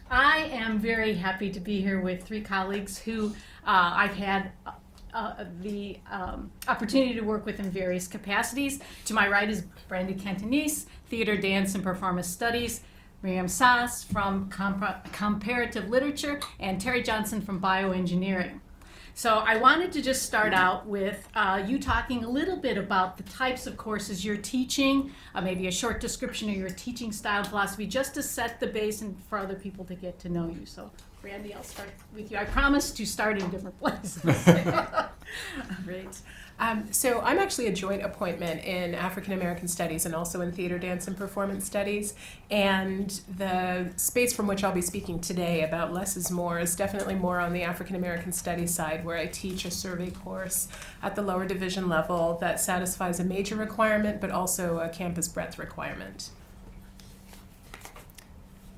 I am very happy to be here with three colleagues who I've had the opportunity to work with in various capacities. To my right is Brenda Cantonese, Theater, Dance, and Performance Studies, Miriam Sass from Comparative Literature, and Terry Johnson from Bioengineering. So I wanted to just start out with you talking a little bit about the types of courses you're teaching, maybe a short description of your teaching style and philosophy, just to set the base and for other people to get to know you. So Randy, I'll start with you. I promise to start in different places. Great. So I'm actually a joint appointment in African American Studies and also in Theater, Dance, and Performance Studies. And the space from which I'll be speaking today about less is more is definitely more on the African American Studies side, where I teach a survey course at the lower division level that satisfies a major requirement but also a campus breadth requirement.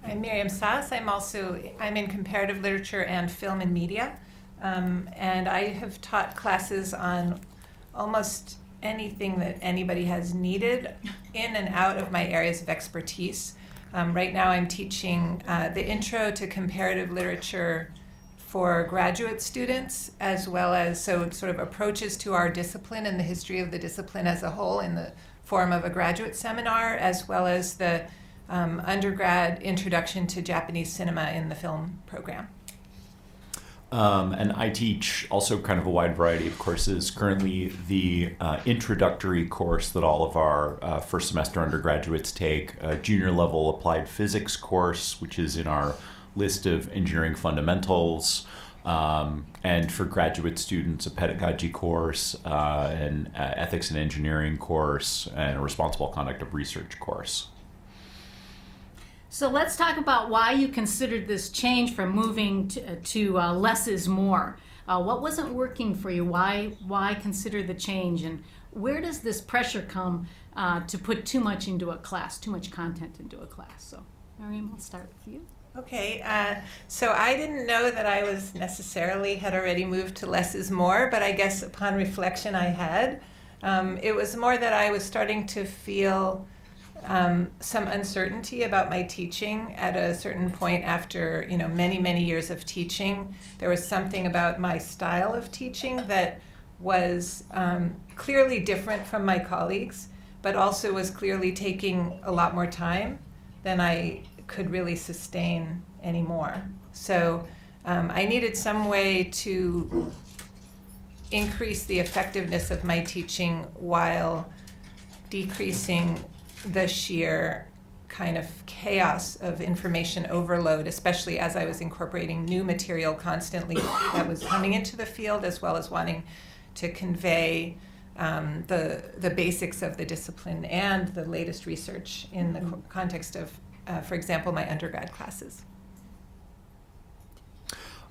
I'm Miriam Sass. I'm in comparative literature and film and media. And I have taught classes on almost anything that anybody has needed in and out of my areas of expertise. Right now I'm teaching the intro to comparative literature for graduate students, as well as sort of approaches to our discipline and the history of the discipline as a whole in the form of a graduate seminar, as well as the undergrad introduction to Japanese cinema in the film program. And I teach also kind of a wide variety of courses. Currently, the introductory course that all of our first semester undergraduates take, a junior level applied physics course, which is in our list of engineering fundamentals, and for graduate students, a pedagogy course, an ethics and engineering course, and a responsible conduct of research course. So let's talk about why you considered this change from moving to less is more. What wasn't working for you? Why consider the change? And where does this pressure come to put too much into a class, too much content into a class? So Miriam, I'll start with you. Okay, so I didn't know that I was had already moved to less is more, but I guess upon reflection I had. It was more that I was starting to feel some uncertainty about my teaching at a certain point after many years of teaching. There was something about my style of teaching that was clearly different from my colleagues, but also was clearly taking a lot more time than I could really sustain anymore. So I needed some way to increase the effectiveness of my teaching while decreasing the sheer kind of chaos of information overload, especially as I was incorporating new material constantly that was coming into the field, as well as wanting to convey the basics of the discipline and the latest research in the context of, for example, my undergrad classes.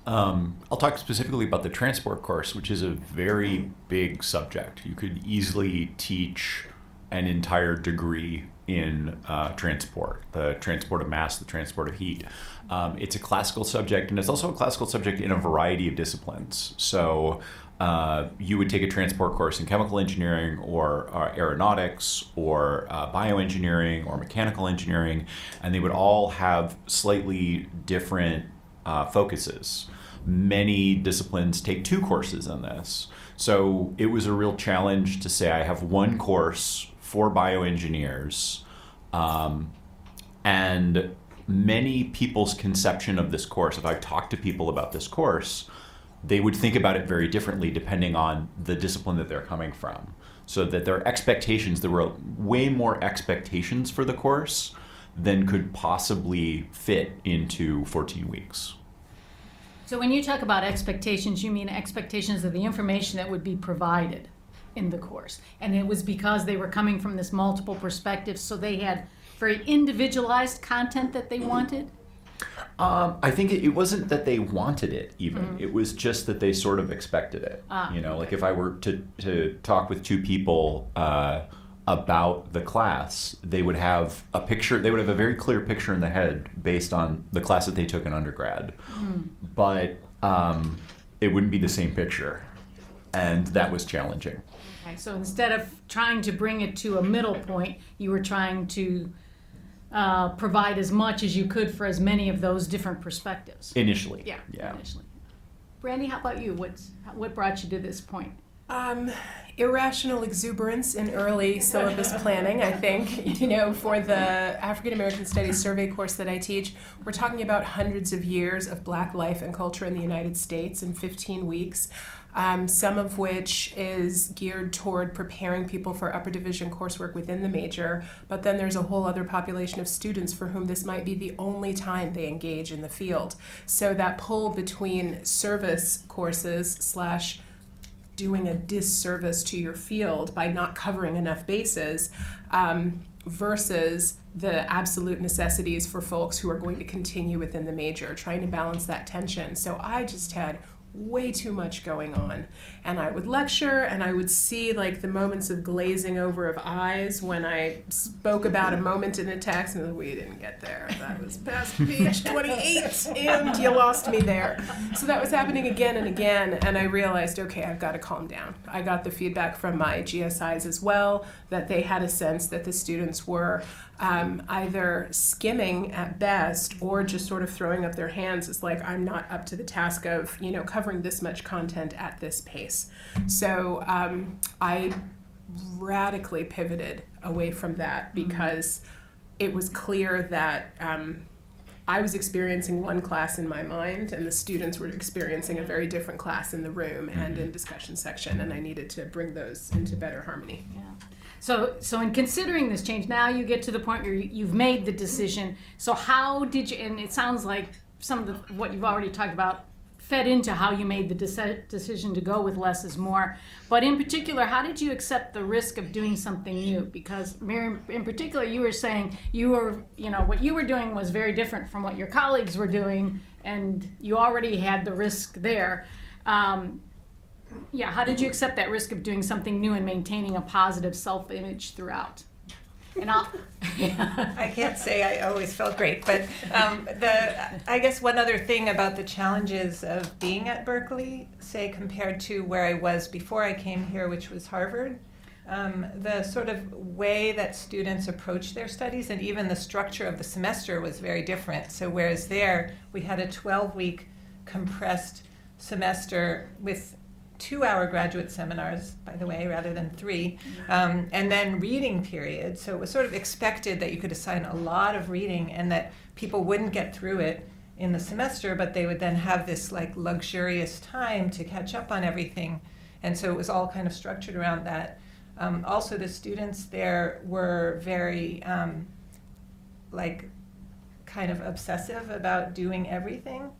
I'll talk specifically about the transport course, which is a very big subject. You could easily teach an entire degree in transport, the transport of mass, the transport of heat. It's a classical subject, and it's also a classical subject in a variety of disciplines. So you would take a transport course in chemical engineering or aeronautics or bioengineering or mechanical engineering, and they would all have slightly different focuses. Many disciplines take two courses in this. So it was a real challenge to say I have one course for bioengineers, and many people's conception of this course, if I've talked to people about this course, they would think about it very differently depending on the discipline that they're coming from. So that their expectations, there were way more expectations for the course than could possibly fit into 14 weeks. So when you talk about expectations, you mean expectations of the information that would be provided in the course. And it was because they were coming from this multiple perspectives, so they had very individualized content that they wanted? I think it wasn't that they wanted it even. It was just that they sort of expected it. Like if I were to talk with two people about the class, they would have a picture, they would have a very clear picture in the head based on the class that they took in undergrad. But it wouldn't be the same picture. And that was challenging. Okay, so instead of trying to bring it to a middle point, you were trying to provide as much as you could for as many of those different perspectives. Initially. Yeah. Initially. Brandy, how about you? What brought you to this point? Irrational exuberance in early syllabus planning, I think. You know, for the African American Studies survey course that I teach, we're talking about hundreds of years of Black life and culture in the United States in 15 weeks, some of which is geared toward preparing people for upper division coursework within the major, but then there's a whole other population of students for whom this might be the only time they engage in the field. So that pull between service courses / doing a disservice to your field by not covering enough bases versus the absolute necessities for folks who are going to continue within the major, trying to balance that tension. So I just had way too much going on, and I would lecture and I would see like the moments of glazing over of eyes when I spoke about a moment in a text and we didn't get there, that was past page 28 and you lost me there. So that was happening again and again, and I realized, okay, I've got to calm down. I got the feedback from my GSIs as well that they had a sense that the students were either skimming at best or just sort of throwing up their hands. It's like, I'm not up to the task of, you know, covering this much content at this pace. So I radically pivoted away from that because it was clear that I was experiencing one class in my mind and the students were experiencing a very different class in the room and in discussion section, and I needed to bring those into better harmony. Yeah. So in considering this change, now you get to the point where you've made the decision. So how did you, and it sounds like some of what you've already talked about fed into how you made the decision to go with less is more. But in particular, how did you accept the risk of doing something new? Because Miriam, in particular, you were saying what you were doing was very different from what your colleagues were doing, and you already had the risk there. How did you accept that risk of doing something new and maintaining a positive self-image throughout? And I can't say I always felt great, but I guess one other thing about the challenges of being at Berkeley, say compared to where I was before I came here, which was Harvard, the sort of way that students approach their studies and even the structure of the semester was very different. So whereas there we had a 12-week compressed semester with 2-hour graduate seminars, by the way, rather than 3, and then reading period. So it was sort of expected that you could assign a lot of reading and that people wouldn't get through it in the semester, but they would then have this like luxurious time to catch up on everything. And so it was all kind of structured around that. Also, the students there were very kind of obsessive about doing everything.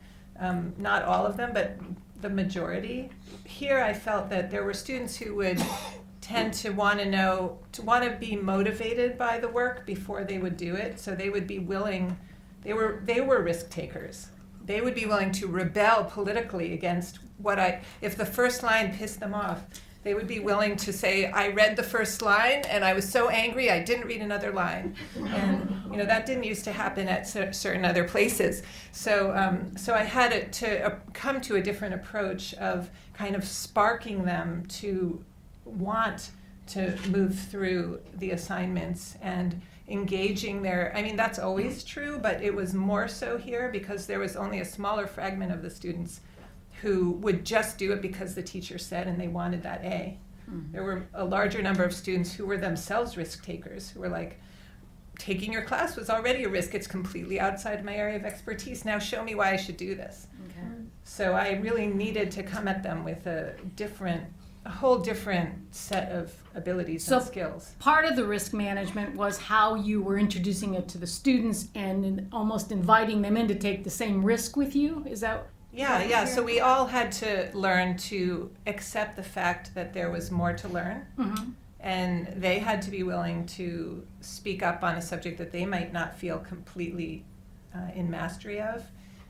Not all of them, but the majority. Here I felt that there were students who would tend to want to be motivated by the work before they would do it. So they would be willing, they were risk takers. They would be willing to rebel politically against if the first line pissed them off, they would be willing to say, I read the first line and I was so angry I didn't read another line. And that didn't used to happen at certain other places. So I had to come to a different approach of kind of sparking them to want to move through the assignments and engaging that's always true, but it was more so here because there was only a smaller fragment of the students who would just do it because the teacher said and they wanted that A. Mm-hmm. There were a larger number of students who were themselves risk takers, who were like, taking your class was already a risk. It's completely outside my area of expertise. Now show me why I should do this. Okay. So I really needed to come at them with a whole different set of abilities and skills. Part of the risk management was how you were introducing it to the students and almost inviting them in to take the same risk with you. Is that? Yeah. So we all had to learn to accept the fact that there was more to learn. Mm-hmm. And they had to be willing to speak up on a subject that they might not feel completely in mastery of.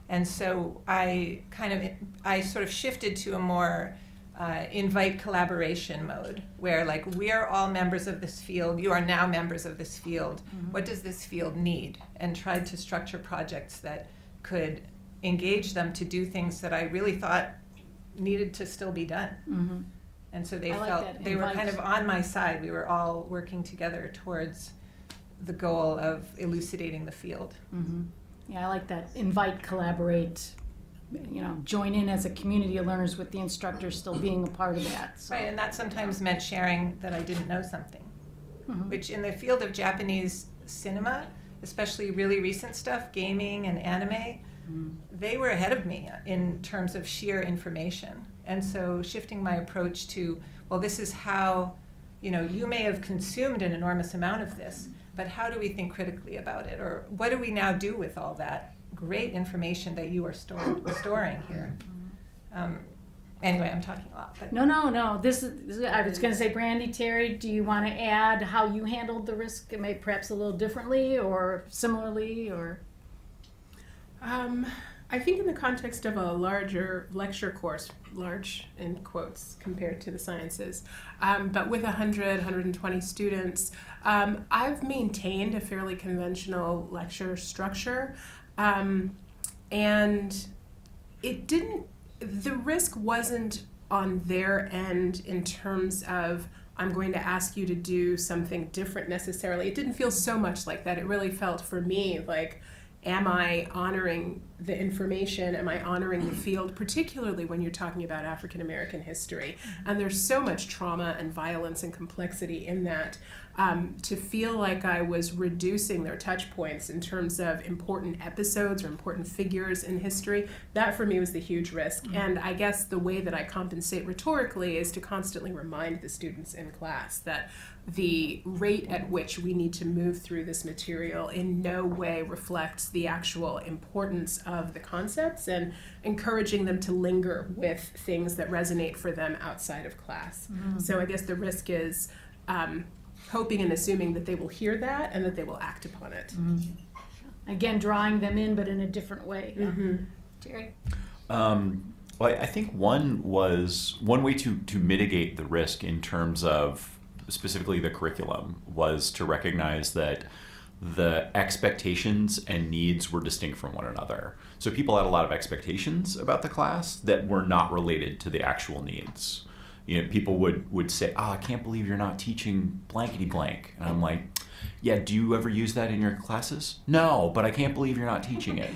And so I sort of shifted to a more invite collaboration mode where like we're all members of this field, you are now members of this field. Mm-hmm. What does this field need? And tried to structure projects that could engage them to do things that I really thought needed to still be done. Mm-hmm. And so they felt they were kind of on my side. We were all working together towards the goal of elucidating the field. Yeah, I like that. Invite, collaborate, join in as a community of learners with the instructor still being a part of that. So. Right, and that sometimes meant sharing that I didn't know something, which in the field of Japanese cinema, especially really recent stuff, gaming and anime, they were ahead of me in terms of sheer information. And so shifting my approach to, well, this is how, you may have consumed an enormous amount of this, but how do we think critically about it? Or what do we now do with all that great information that you are storing here? Anyway, I'm talking a lot. But No. This is I was going to say, Brandy, Terry, do you want to add how you handled the risk, maybe perhaps a little differently or similarly, or? I think in the context of a larger lecture course, large in quotes compared to the sciences, but with 100, 120 students, I've maintained a fairly conventional lecture structure, and the risk wasn't on their end in terms of I'm going to ask you to do something different necessarily. It didn't feel so much like that. It really felt for me like, am I honoring the information? Am I honoring the field, particularly when you're talking about African American history? And there's so much trauma and violence and complexity in that. To feel like I was reducing their touch points in terms of important episodes or important figures in history, that for me was the huge risk. And I guess the way that I compensate rhetorically is to constantly remind the students in class that the rate at which we need to move through this material in no way reflects the actual importance of the concepts, and encouraging them to linger with things that resonate for them outside of class. So I guess the risk is hoping and assuming that they will hear that and that they will act upon it. Again, drawing them in, but in a different way. Terry? Well, I think one way to mitigate the risk in terms of specifically the curriculum was to recognize that the expectations and needs were distinct from one another. So people had a lot of expectations about the class that were not related to the actual needs. People would say, I can't believe you're not teaching blankety blank. And I'm like, yeah, do you ever use that in your classes? No, but I can't believe you're not teaching it.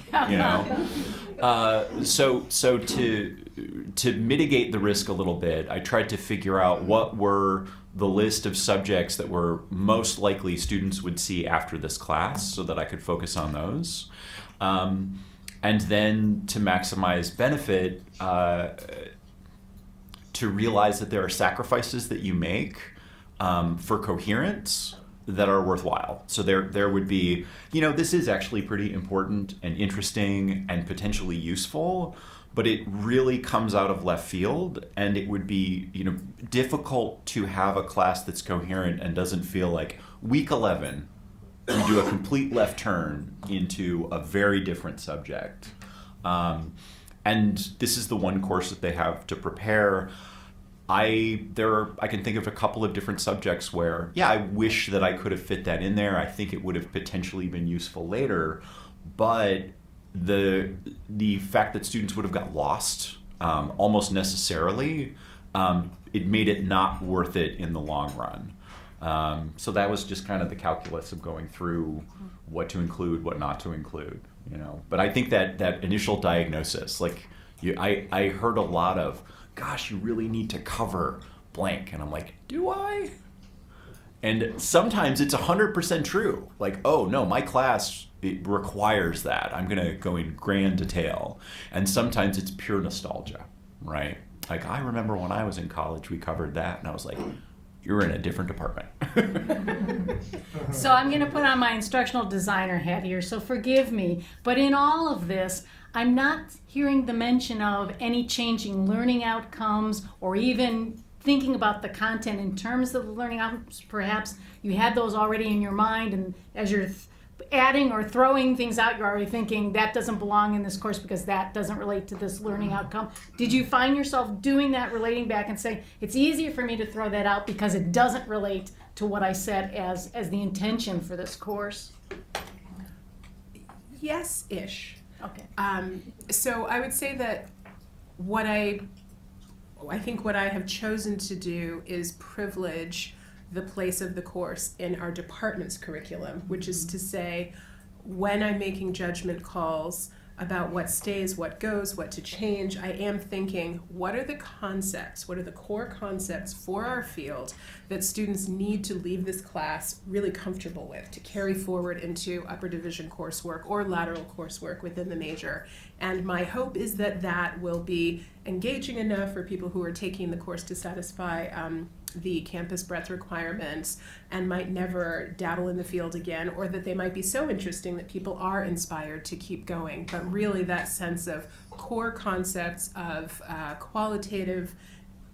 So to mitigate the risk a little bit, I tried to figure out what were the list of subjects that were most likely students would see after this class so that I could focus on those. And then to maximize benefit, to realize that there are sacrifices that you make for coherence that are worthwhile. So there would be, this is actually pretty important and interesting and potentially useful, but it really comes out of left field, and it would be, difficult to have a class that's coherent and doesn't feel like week 11, we do a complete left turn into a very different subject. And this is the one course that they have to prepare. I can think of a couple of different subjects where, I wish that I could have fit that in there. I think it would have potentially been useful later, but the fact that students would have got lost almost necessarily, it made it not worth it in the long run. So that was just kind of the calculus of going through what to include, what not to include. But I think that initial diagnosis, I heard a lot of, gosh, you really need to cover blank. And I'm like, do I? And sometimes it's 100% true. Like, oh no, my class, it requires that. I'm gonna go in grand detail. And sometimes it's pure nostalgia, right? Like, I remember when I was in college, we covered that. And I was like, you're in a different department. So I'm going to put on my instructional designer hat here, so forgive me. But in all of this, I'm not hearing the mention of any changing learning outcomes or even thinking about the content in terms of the learning outcomes. Perhaps you had those already in your mind, and as you're adding or throwing things out, you're already thinking that doesn't belong in this course because that doesn't relate to this learning outcome. Did you find yourself doing that, relating back and saying, it's easier for me to throw that out because it doesn't relate to what I said as the intention for this course? Yes-ish. Okay. So I would say that what I think what I have chosen to do is privilege the place of the course in our department's curriculum, which is to say, when I'm making judgment calls about what stays, what goes, what to change, I am thinking, what are the concepts, what are the core concepts for our field that students need to leave this class really comfortable with, to carry forward into upper division coursework or lateral coursework within the major. And my hope is that that will be engaging enough for people who are taking the course to satisfy the campus breadth requirements and might never dabble in the field again, or that they might be so interesting that people are inspired to keep going. But really that sense of core concepts of qualitative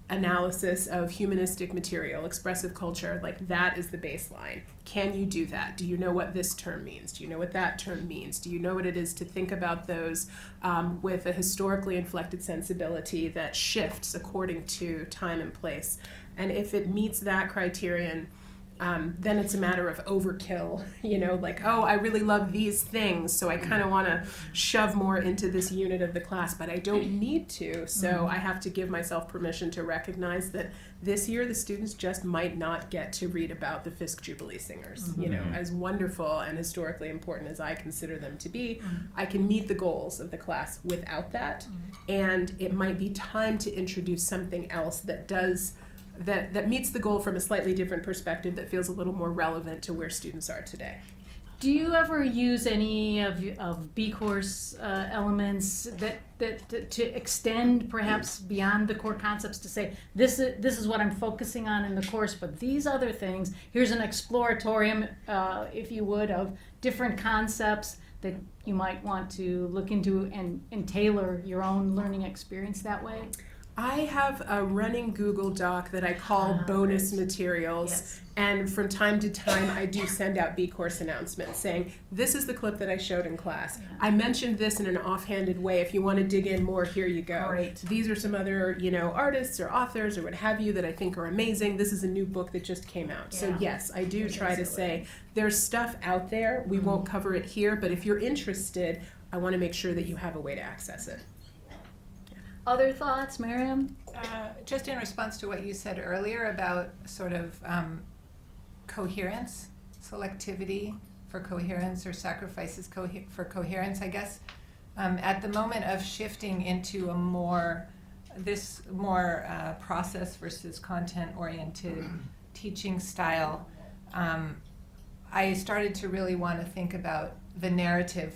analysis of humanistic material, expressive culture, like that is the baseline. Can you do that? Do you know what this term means? Do you know what that term means? Do you know what it is to think about those with a historically inflected sensibility that shifts according to time and place? And if it meets that criterion, then it's a matter of overkill, like, oh, I really love these things, so I kind of want to shove more into this unit of the class, but I don't need to, so I have to give myself permission to recognize that this year the students just might not get to read about the Fisk Jubilee Singers. As wonderful and historically important as I consider them to be, I can meet the goals of the class without that, and it might be time to introduce something else that does that meets the goal from a slightly different perspective, that feels a little more relevant to where students are today. Do you ever use any of B course elements that to extend perhaps beyond the core concepts, to say this is what I'm focusing on in the course, but these other things, here's an exploratorium, if you would, of different concepts that you might want to look into and tailor your own learning experience that way? I have a running Google Doc that I call bonus materials. Yes. And from time to time, I do send out B-course announcements saying, this is the clip that I showed in class. Yeah. I mentioned this in an offhanded way. If you want to dig in more, here you go. Great. These are some other, artists or authors or what have you that I think are amazing. This is a new book that just came out. So Yeah. yes, I do try to say, there's stuff out there. We won't cover it here, but if you're interested, I want to make sure that you have a way to access it. Other thoughts, Miriam? Just in response to what you said earlier about sort of coherence, selectivity for coherence, or sacrifices for coherence, I guess. At the moment of shifting into a more process versus content-oriented teaching style, I started to really want to think about the narrative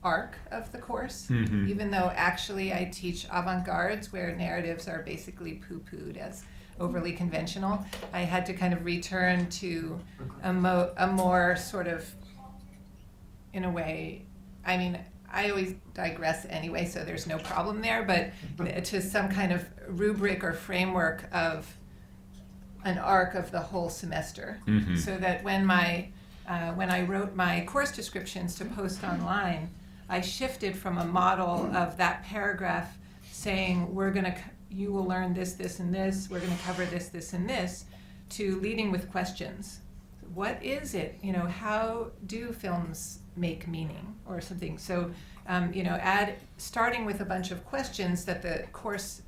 arc of the course, even though actually I teach avant-gardes where narratives are basically poo-pooed as overly conventional. I had to kind of return to a more sort of, in a way, I mean, I always digress anyway, so there's no problem there, but to some kind of rubric or framework of an arc of the whole semester, so that when I wrote my course descriptions to post online, I shifted from a model of that paragraph saying you will learn this, this, and this, we're going to cover this, this, and this, to leading with questions. What is it? How do films make meaning or something? So, starting with a bunch of questions that the course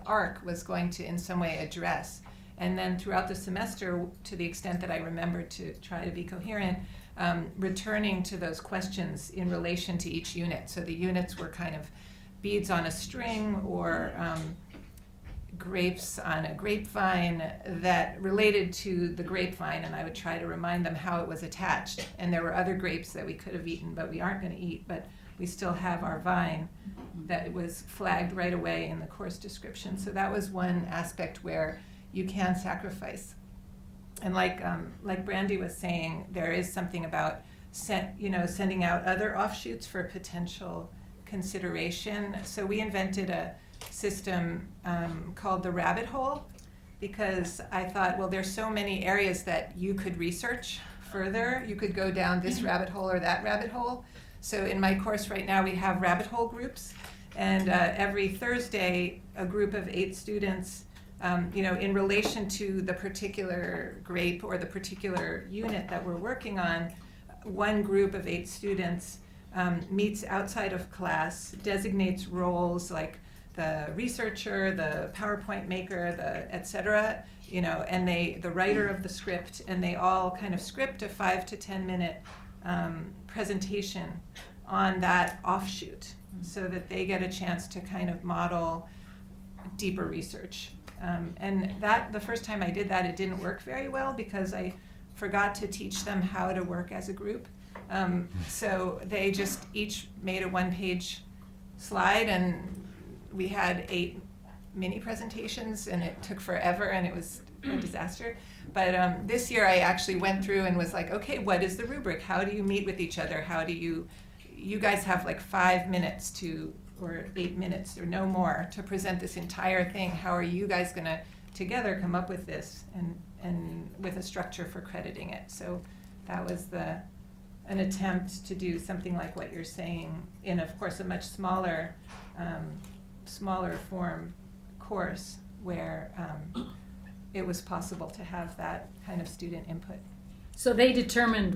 arc was going to in some way address. And then throughout the semester, to the extent that I remembered to try to be coherent, returning to those questions in relation to each unit. So the units were kind of beads on a string, or grapes on a grapevine that related to the grapevine, and I would try to remind them how it was attached. And there were other grapes that we could have eaten, but we aren't going to eat, but we still have our vine that was flagged right away in the course description. So that was one aspect where you can sacrifice. And like Brandy was saying, there is something about sending out other offshoots for potential consideration. So we invented a system called the rabbit hole, because I thought, well, there's so many areas that you could research further. You could go down this rabbit hole or that rabbit hole. So in my course right now, we have rabbit hole groups, and every Thursday, a group of 8 students, in relation to the particular grape or the particular unit that we're working on, one group of 8 students meets outside of class, designates roles like the researcher, the PowerPoint maker, et cetera, and the writer of the script, and they all kind of script a 5 to 10 minute presentation on that offshoot, so that they get a chance to kind of model deeper research. And that the first time I did that, it didn't work very well because I forgot to teach them how to work as a group. So they just each made a one-page slide, and we had 8 mini presentations, and it took forever, and it was a disaster. But this year I actually went through and was like, okay, what is the rubric? How do you meet with each other? How do you guys have like 5 minutes or 8 minutes or no more to present this entire thing. How are you guys gonna together come up with this and with a structure for crediting it? So that was an attempt to do something like what you're saying in, of course, a much smaller form course where it was possible to have that kind of student input. So they determined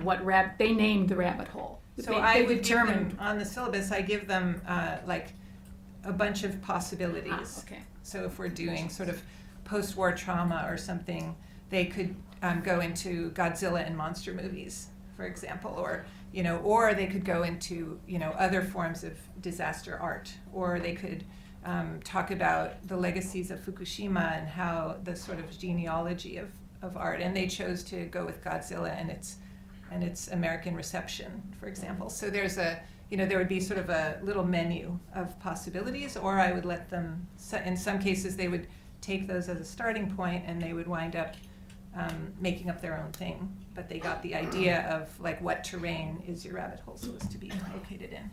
they named the rabbit hole. So I would give them, on the syllabus, I give them like a bunch of possibilities. Okay. So if we're doing sort of post-war trauma or something, they could go into Godzilla and monster movies, for example, or they could go into other forms of disaster art, or they could talk about the legacies of Fukushima and how the sort of genealogy of art. And they chose to go with Godzilla and its American reception, for example. So there's there would be sort of a little menu of possibilities, or I would let them, in some cases they would take those as a starting point and they would wind up making up their own thing. But they got the idea of like what terrain is your rabbit hole supposed to be located in.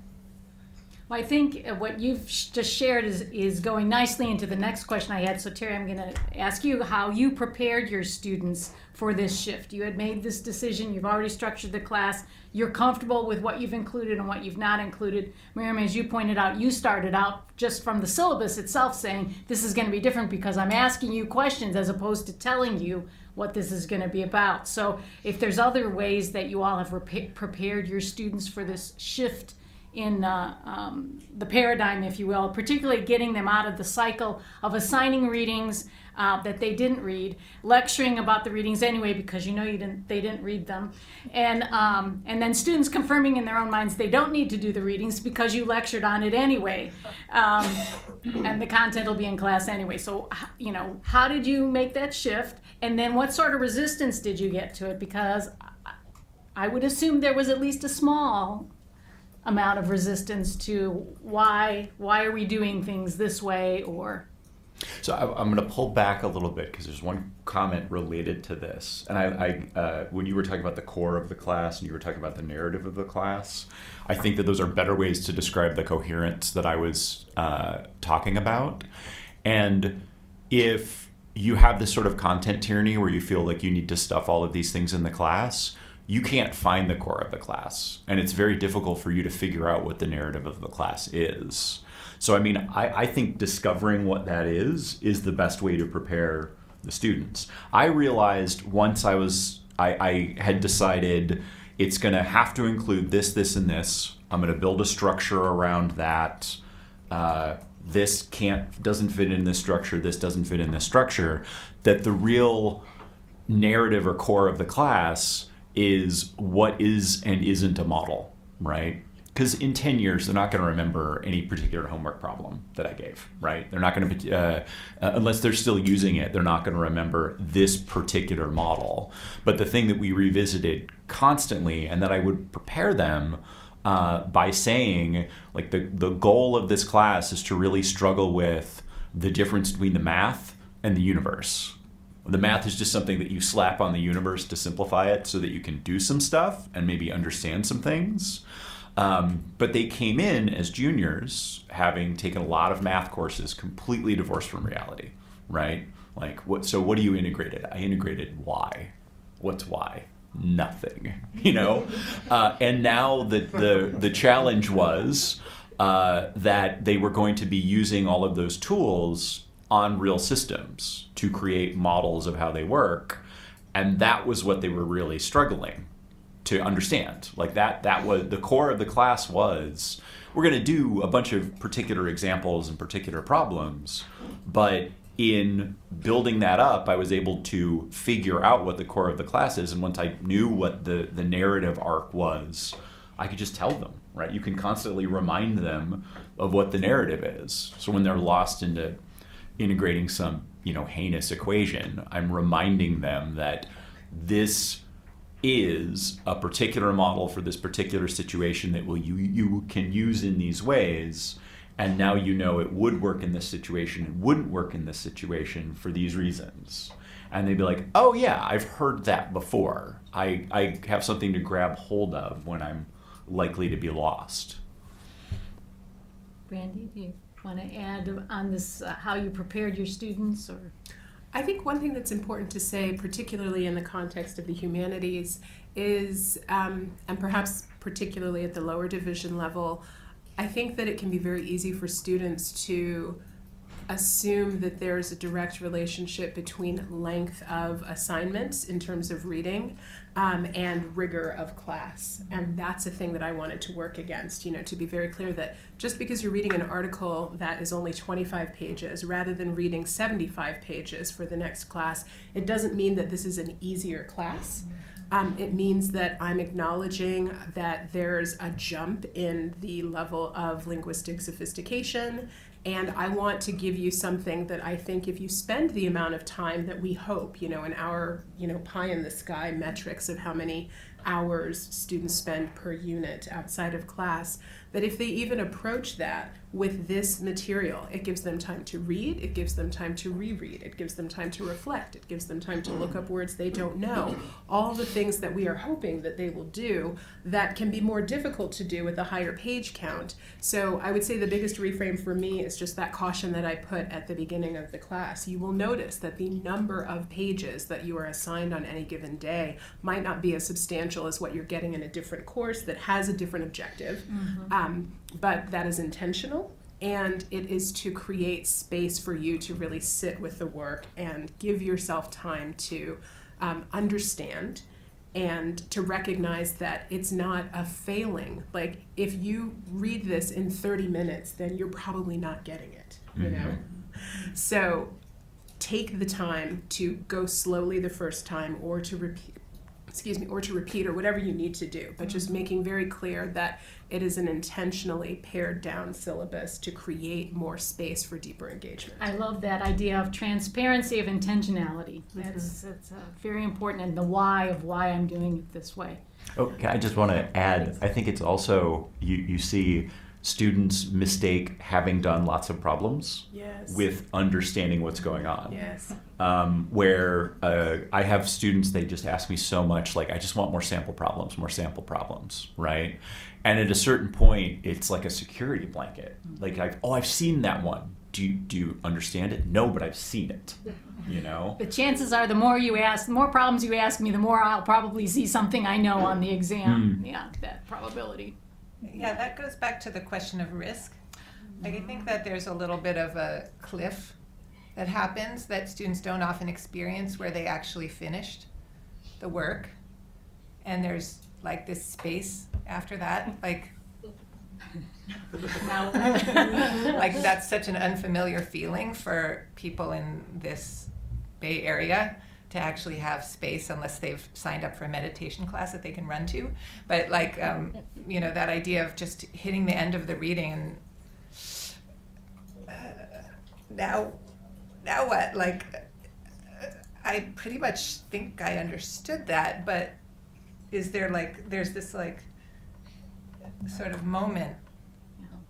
Well, I think what you've just shared is going nicely into the next question I had. So Terry, I'm going to ask you how you prepared your students for this shift. You had made this decision. You've already structured the class. You're comfortable with what you've included and what you've not included. Miriam, as you pointed out, you started out just from the syllabus itself saying this is going to be different because I'm asking you questions as opposed to telling you what this is going to be about. So if there's other ways that you all have prepared your students for this shift in the paradigm, if you will, particularly getting them out of the cycle of assigning readings that they didn't read, lecturing about the readings anyway because they didn't read them, and then students confirming in their own minds they don't need to do the readings because you lectured on it anyway, and the content will be in class anyway. So how did you make that shift, and then what sort of resistance did you get to it? Because I would assume there was at least a small amount of resistance to why are we doing things this way, or So I'm going to pull back a little bit because there's one comment related to this. And I when you were talking about the core of the class and you were talking about the narrative of the class, I think that those are better ways to describe the coherence that I was talking about. And if you have this sort of content tyranny where you feel like you need to stuff all of these things in the class, you can't find the core of the class. And it's very difficult for you to figure out what the narrative of the class is. So, I mean, I think discovering what that is the best way to prepare the students. I realized once I had decided it's going to have to include this, this, and this. I'm going to build a structure around that. This doesn't fit in this structure. This doesn't fit in this structure. That the real narrative or core of the class is what is and isn't a model, right? Because in 10 years, they're not going to remember any particular homework problem that I gave, right? They're not going to, unless they're still using it, they're not going to remember this particular model. But the thing that we revisited constantly, and that I would prepare them by saying, like, the goal of this class is to really struggle with the difference between the math and the universe. The math is just something that you slap on the universe to simplify it so that you can do some stuff and maybe understand some things. But they came in as juniors, having taken a lot of math courses completely divorced from reality, right? Like, so what do you integrated? I integrated y. What's y? Nothing, you know? And now the challenge was that they were going to be using all of those tools on real systems to create models of how they work. And that was what they were really struggling to understand. Like that was the core of the class. We're going to do a bunch of particular examples and particular problems, but in building that up, I was able to figure out what the core of the class is. And once I knew what the narrative arc was, I could just tell them, right? You can constantly remind them of what the narrative is. So when they're lost into integrating some, heinous equation, I'm reminding them that this is a particular model for this particular situation that you can use in these ways. And now it would work in this situation, it wouldn't work in this situation for these reasons. And they'd be like, oh yeah, I've heard that before. I have something to grab hold of when I'm likely to be lost. Brandy, do you want to add on this, how you prepared your students? Or I think one thing that's important to say, particularly in the context of the humanities, is, and perhaps particularly at the lower division level, I think that it can be very easy for students to assume that there's a direct relationship between length of assignments in terms of reading and rigor of class. And that's a thing that I wanted to work against, to be very clear that just because you're reading an article that is only 25 pages rather than reading 75 pages for the next class, it doesn't mean that this is an easier class. It means that I'm acknowledging that there's a jump in the level of linguistic sophistication, and I want to give you something that I think if you spend the amount of time that we hope, in our, pie in the sky metrics of how many hours students spend per unit outside of class, that if they even approach that with this material, it gives them time to read, it gives them time to reread, it gives them time to reflect, it gives them time to look up words they don't know. All the things that we are hoping that they will do that can be more difficult to do with a higher page count. So I would say the biggest reframe for me is just that caution that I put at the beginning of the class. You will notice that the number of pages that you are assigned on any given day might not be as substantial as what you're getting in a different course that has a different objective. But that is intentional, and it is to create space for you to really sit with the work and give yourself time to understand and to recognize that it's not a failing. Like, if you read this in 30 minutes, then you're probably not getting it, So take the time to go slowly the first time, or to repeat, or whatever you need to do, but just making very clear that it is an intentionally pared down syllabus to create more space for deeper engagement. I love that idea of transparency, of intentionality. That's very important, and the why of why I'm doing it this way. Okay, I just want to add, I think it's also, you see students mistake having done lots of problems with understanding what's going on. Yes. Where I have students, they just ask me so much, like, I just want more sample problems, right? And at a certain point, it's like a security blanket. Like, I've seen that one. Do you understand it? No, but I've seen it, The chances are the more problems you ask me, the more I'll probably see something I know on the exam. Yeah, that probability. Yeah, that goes back to the question of risk. Like, I think that there's a little bit of a cliff that happens that students don't often experience, where they actually finished the work, and there's like this space after that, like that's such an unfamiliar feeling for people in this Bay Area, to actually have space, unless they've signed up for a meditation class that they can run to. But that idea of just hitting the end of the reading and now what? Like, I pretty much think I understood that, but is there there's this sort of moment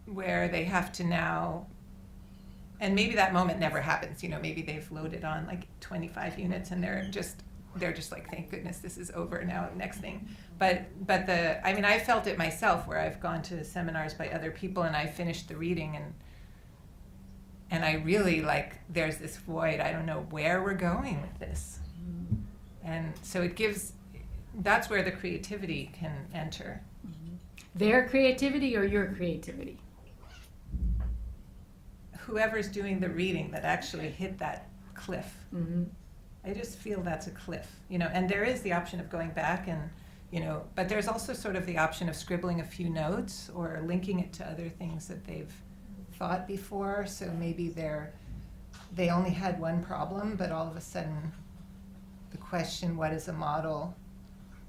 where they have to now, and maybe that moment never happens, maybe they've loaded on 25 units and they're just like, thank goodness this is over now, next thing. But I felt it myself, where I've gone to seminars by other people and I finished the reading and I really there's this void, I don't know where we're going with this. And so that's where the creativity can enter. Their creativity or your creativity? Whoever's doing the reading that actually hit that cliff. I just feel that's a cliff, and there is the option of going back and, but there's also sort of the option of scribbling a few notes or linking it to other things that they've thought before. So maybe they're they only had one problem, but all of a sudden the question, what is a model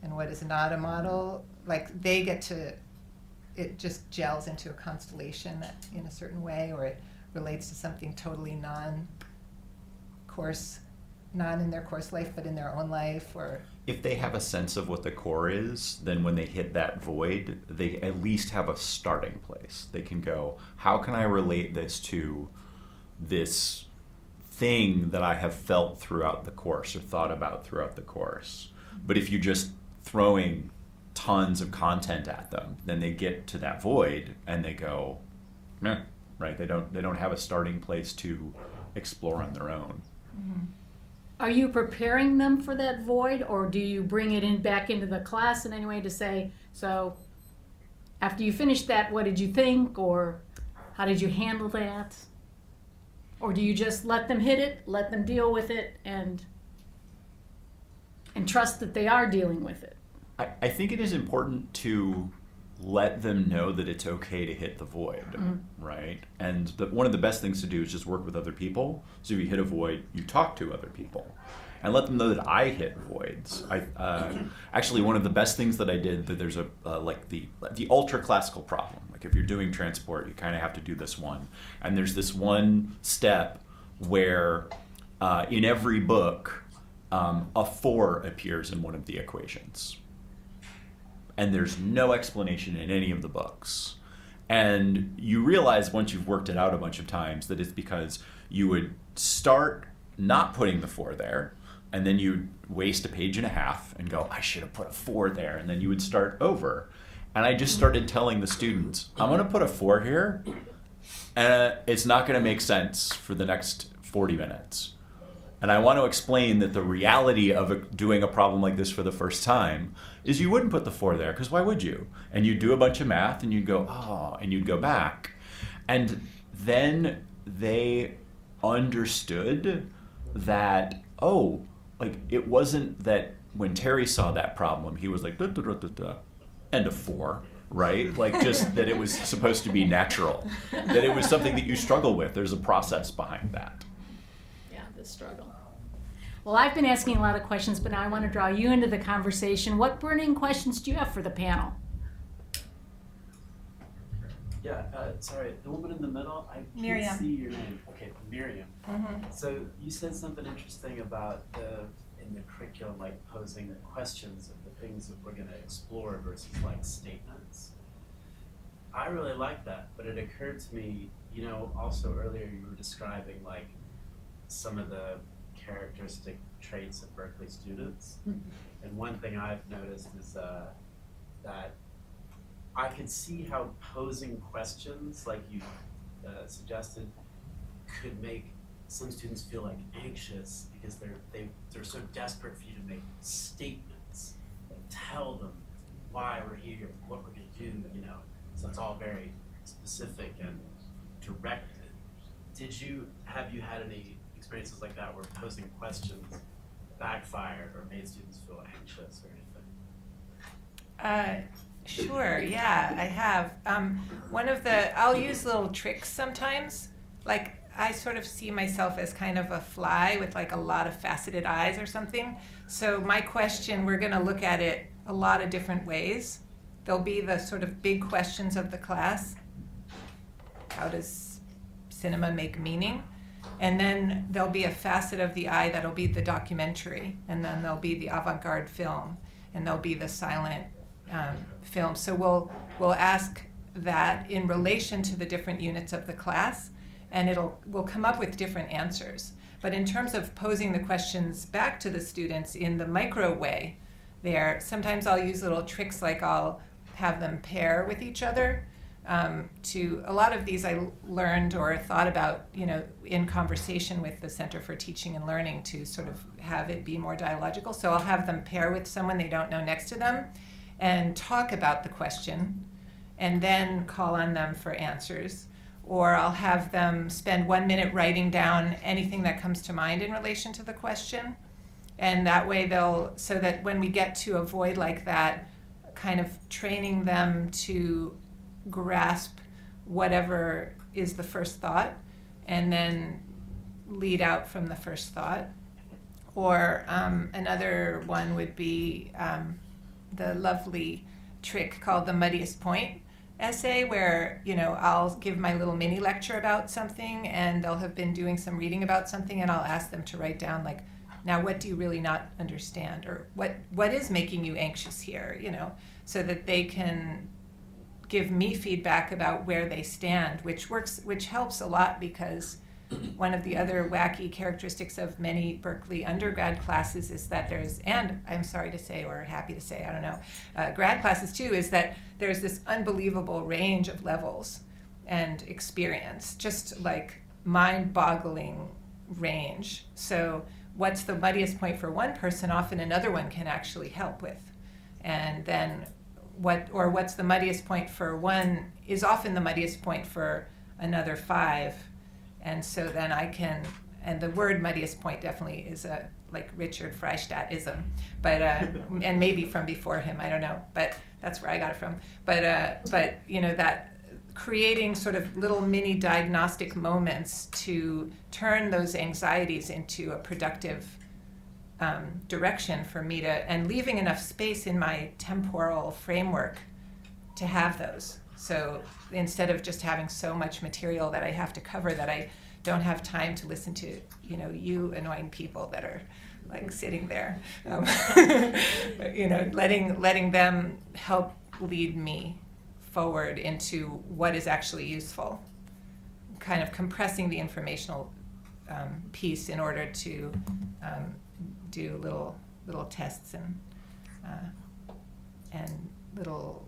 and what is not a model, like they get to, it just gels into a constellation that, in a certain way, or it relates to something totally non-course, not in their course life, but in their own life, or If they have a sense of what the core is, then when they hit that void, they at least have a starting place. They can go, how can I relate this to this thing that I have felt throughout the course or thought about throughout the course? But if you're just throwing tons of content at them, then they get to that void and they go, meh, right? They don't have a starting place to explore on their own. Are you preparing them for that void, or do you bring it in back into the class in any way to say, so after you finished that, what did you think, or how did you handle that? Or do you just let them hit it, let them deal with it, and trust that they are dealing with it? I think it is important to let them know that it's okay to hit the void, right? And one of the best things to do is just work with other people. So if you hit a void, you talk to other people. And let them know that I hit voids. Actually, one of the best things that I did, that there's like the ultra classical problem. Like if you're doing transport, you kind of have to do this one. And there's this one step where in every book, a 4 appears in one of the equations. And there's no explanation in any of the books. And you realize once you've worked it out a bunch of times that it's because you would start not putting the 4 there, and then you'd waste a page and a half and go, I should have put a 4 there, and then you would start over. And I just started telling the students, I'm going to put a 4 here, and it's not going to make sense for the next 40 minutes. And I want to explain that the reality of doing a problem like this for the first time is you wouldn't put the 4 there, because why would you? And you'd do a bunch of math, and you'd go, oh, and you'd go back. And then they understood that, oh, like it wasn't that when Terry saw that problem, he was like, da, da, da, da, da, and a 4, right? Like just that it was supposed to be natural, that it was something that you struggle with. There's a process behind that. Yeah, the struggle. Well, I've been asking a lot of questions, but now I want to draw you into the conversation. What burning questions do you have for the panel? Yeah, sorry, the woman in the middle, I Miriam. can't see your name. Okay, Miriam. Mhm. So you said something interesting about in the curriculum, like posing questions of the things that we're going to explore versus like statements. I really like that, but it occurred to me, you know, also earlier you were describing like some of the characteristic traits of Berkeley students. And one thing I've noticed is that I could see how posing questions, like you suggested, could make some students feel like anxious because they're so desperate for you to make statements, like tell them why we're here, what we're going to do, you know. So it's all very specific and directed. Have you had any experiences like that where posing questions backfired or made students feel anxious or anything? Sure, yeah, I have. I'll use little tricks sometimes. Like, I sort of see myself as kind of a fly with like a lot of faceted eyes or something. So my question, we're going to look at it a lot of different ways. There'll be the sort of big questions of the class. How does cinema make meaning? And then there'll be a facet of the eye that'll be the documentary. And then there'll be the avant-garde film. And there'll be the silent film. So we'll ask that in relation to the different units of the class, and we'll come up with different answers. But in terms of posing the questions back to the students in the micro way, sometimes I'll use little tricks, like I'll have them pair with each other. A lot of these I learned or thought about, you know, in conversation with the Center for Teaching and Learning to sort of have it be more dialogical. So I'll have them pair with someone they don't know next to them and talk about the question and then call on them for answers. Or I'll have them spend 1 minute writing down anything that comes to mind in relation to the question. And that way so that when we get to a void like that, kind of training them to grasp whatever is the first thought and then lead out from the first thought. Or another one would be the lovely trick called the muddiest point essay, where, you know, I'll give my little mini lecture about something, and they'll have been doing some reading about something, and I'll ask them to write down, like, now what do you really not understand, or what is making you anxious here, you know, so that they can give me feedback about where they stand, which helps a lot, because one of the other wacky characteristics of many Berkeley undergrad classes is that there's, and I'm sorry to say, or happy to say, I don't know, grad classes too, is that there's this unbelievable range of levels and experience, just like mind-boggling range. So what's the muddiest point for one person, often another one can actually help with. And then what's the muddiest point for one is often the muddiest point for another 5. And so then I can, and the word muddiest point definitely is a like Richard Freistadt-ism, but and maybe from before him, I don't know, but that's where I got it from. But you know, that creating sort of little mini diagnostic moments to turn those anxieties into a productive direction for me to, and leaving enough space in my temporal framework to have those. So instead of just having so much material that I have to cover that I don't have time to listen to, you know, you annoying people that are like sitting there, you know, letting them help lead me forward into what is actually useful, kind of compressing the informational piece in order to do little tests and little,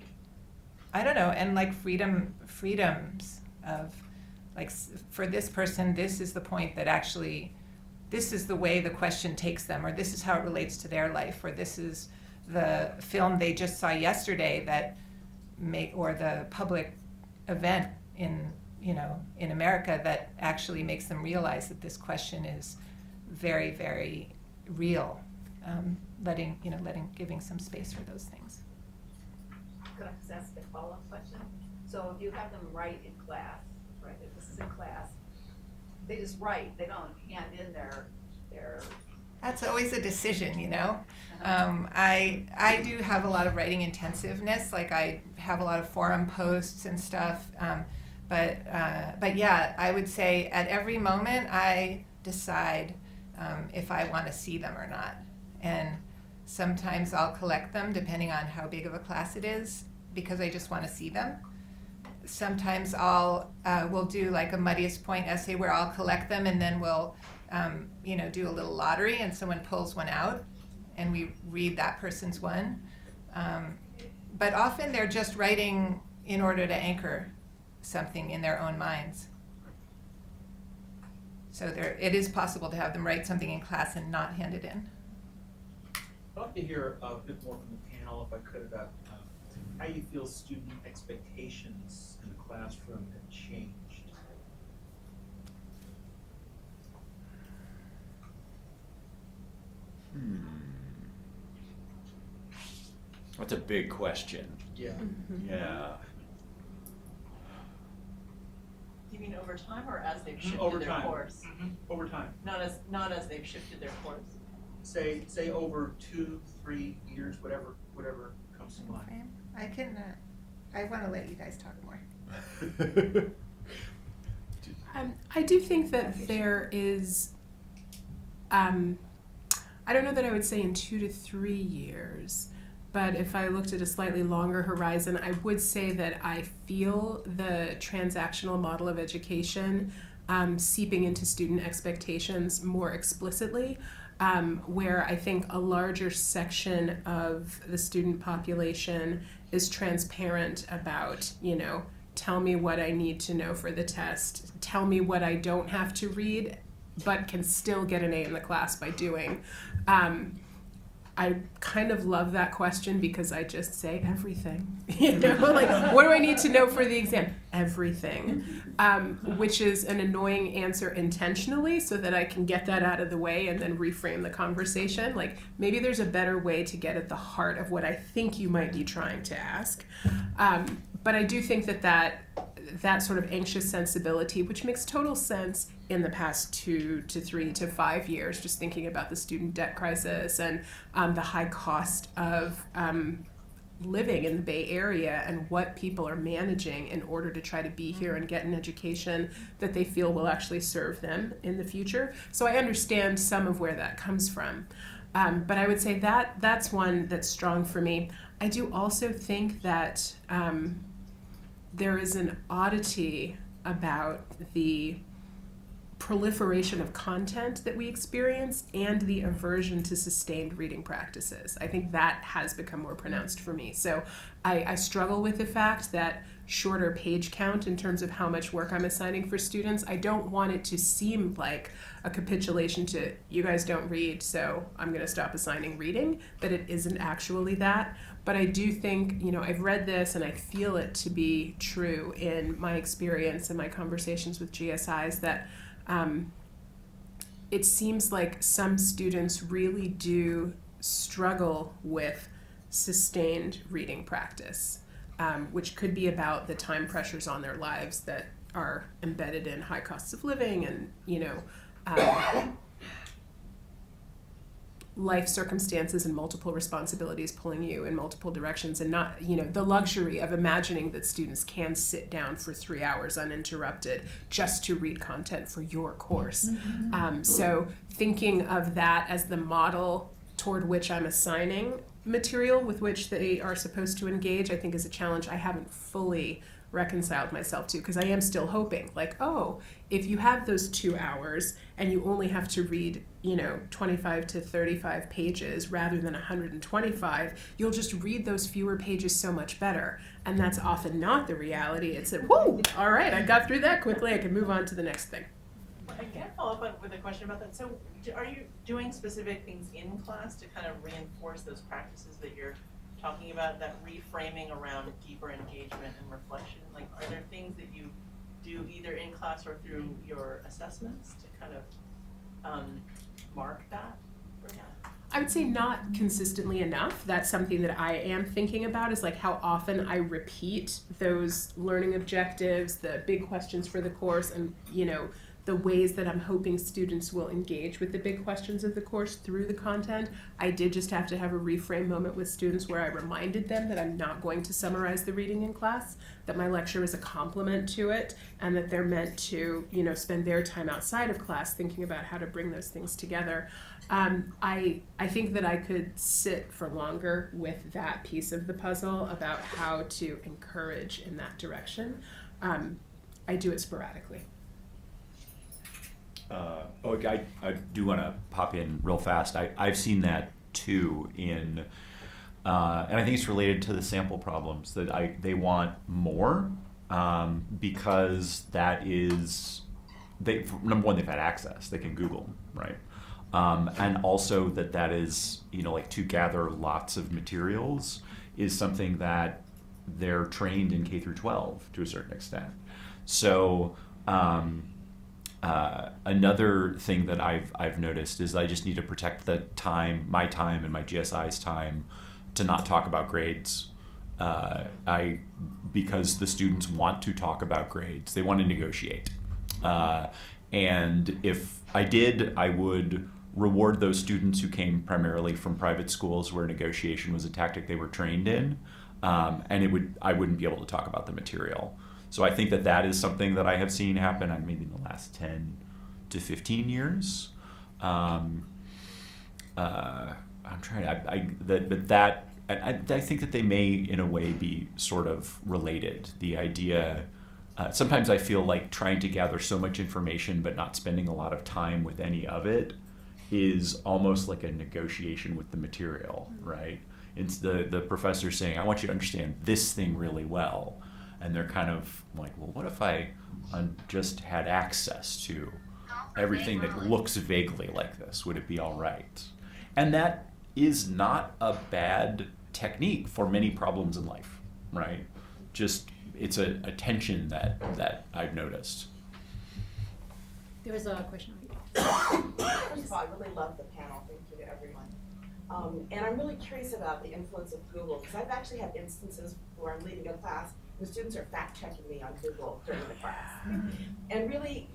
I don't know, and like freedoms of, like, for this person, this is the point that actually, this is the way the question takes them, or this is how it relates to their life, or this is the film they just saw yesterday that or the public event in, you know, in America that actually makes them realize that this question is very, very real. Giving some space for those things. Could I just ask a follow-up question? So if you have them write in class, right, if this is in class, they just write, they don't hand in their That's always a decision, you know. I do have a lot of writing intensiveness, like I have a lot of forum posts and stuff, but yeah, I would say at every moment I decide if I want to see them or not. And sometimes I'll collect them depending on how big of a class it is, because I just want to see them. Sometimes we'll do like a muddiest point essay where I'll collect them, and then we'll do a little lottery, and someone pulls one out and we read that person's one. But often they're just writing in order to anchor something in their own minds. So it is possible to have them write something in class and not hand it in. I'd love to hear a bit more from the panel, if I could, about how you feel student expectations in the classroom have changed. That's a big question. Yeah. Yeah. You mean over time or as they've shifted Over their time. course? Over time. Not as they've shifted their course. Say over 2-3 years, whatever comes to mind. I want to let you guys talk more. I do think that there is, I don't know that I would say in 2 to 3 years, but if I looked at a slightly longer horizon, I would say that I feel the transactional model of education seeping into student expectations more explicitly, where I think a larger section of the student population is transparent about, tell me what I need to know for the test, tell me what I don't have to read, but can still get an A in the class by doing. I kind of love that question because I just say everything. Like, what do I need to know for the exam? Everything, which is an annoying answer intentionally so that I can get that out of the way and then reframe the conversation. Like, maybe there's a better way to get at the heart of what I think you might be trying to ask. But I do think that that sort of anxious sensibility, which makes total sense in the past 2 to 3 to 5 years, just thinking about the student debt crisis and the high cost of living in the Bay Area and what people are managing in order to try to be here and get an education that they feel will actually serve them in the future. So I understand some of where that comes from. But I would say that that's one that's strong for me. I do also think that there is an oddity about the proliferation of content that we experience and the aversion to sustained reading practices. I think that has become more pronounced for me. So I struggle with the fact that shorter page count in terms of how much work I'm assigning for students, I don't want it to seem like a capitulation to you guys don't read, so I'm going to stop assigning reading, that it isn't actually that. But I do think, I've read this and I feel it to be true in my experience and my conversations with GSIs that it seems like some students really do struggle with sustained reading practice, which could be about the time pressures on their lives that are embedded in high costs of living and, life circumstances and multiple responsibilities pulling you in multiple directions, and not, the luxury of imagining that students can sit down for 3 hours uninterrupted just to read content for your course. So thinking of that as the model toward which I'm assigning material with which they are supposed to engage, I think is a challenge I haven't fully reconciled myself to, because I am still hoping, like, oh, if you have those 2 hours and you only have to read, 25 to 35 pages rather than 125, you'll just read those fewer pages so much better. And that's often not the reality. It's that, whoa, all right, I got through that quickly, I can move on to the next thing. I can follow up with a question about that. So are you doing specific things in class to kind of reinforce those practices that you're talking about, that reframing around deeper engagement and reflection? Like, are there things that you do either in class or through your assessments to kind of mark that? I would say not consistently enough. That's something that I am thinking about, is like how often I repeat those learning objectives, the big questions for the course, and the ways that I'm hoping students will engage with the big questions of the course through the content. I did just have to have a reframe moment with students where I reminded them that I'm not going to summarize the reading in class, that my lecture is a complement to it, and that they're meant to, spend their time outside of class thinking about how to bring those things together. I think that I could sit for longer with that piece of the puzzle about how to encourage in that direction. I do it sporadically. I do want to pop in real fast. I've seen that too in, and I think it's related to the sample problems, that they want more because that is, number one, they've had access. They can Google, right? And also that is, like, to gather lots of materials is something that they're trained in K through 12 to a certain extent. So another thing that I've noticed is I just need to protect the time, my time and my GSI's time, to not talk about grades. Because the students want to talk about grades, they want to negotiate. And if I did, I would reward those students who came primarily from private schools where negotiation was a tactic they were trained in, and I wouldn't be able to talk about the material. So I think that is something that I have seen happen maybe in the last 10 to 15 years. I'm trying to, I think that they may in a way be sort of related. The idea, sometimes I feel like trying to gather so much information but not spending a lot of time with any of it is almost like a negotiation with the material, right? It's the professor saying, I want you to understand this thing really well. And they're kind of like, well, what if I just had access to everything that looks vaguely like this? Would it be all right? And that is not a bad technique for many problems in life, right? Just, it's a tension that I've noticed. There was a question. First of all, I really love the panel. Thank you to everyone. And I'm really curious about the influence of Google, because I've actually had instances where I'm leading a class the students are fact checking me on Google during the class. And really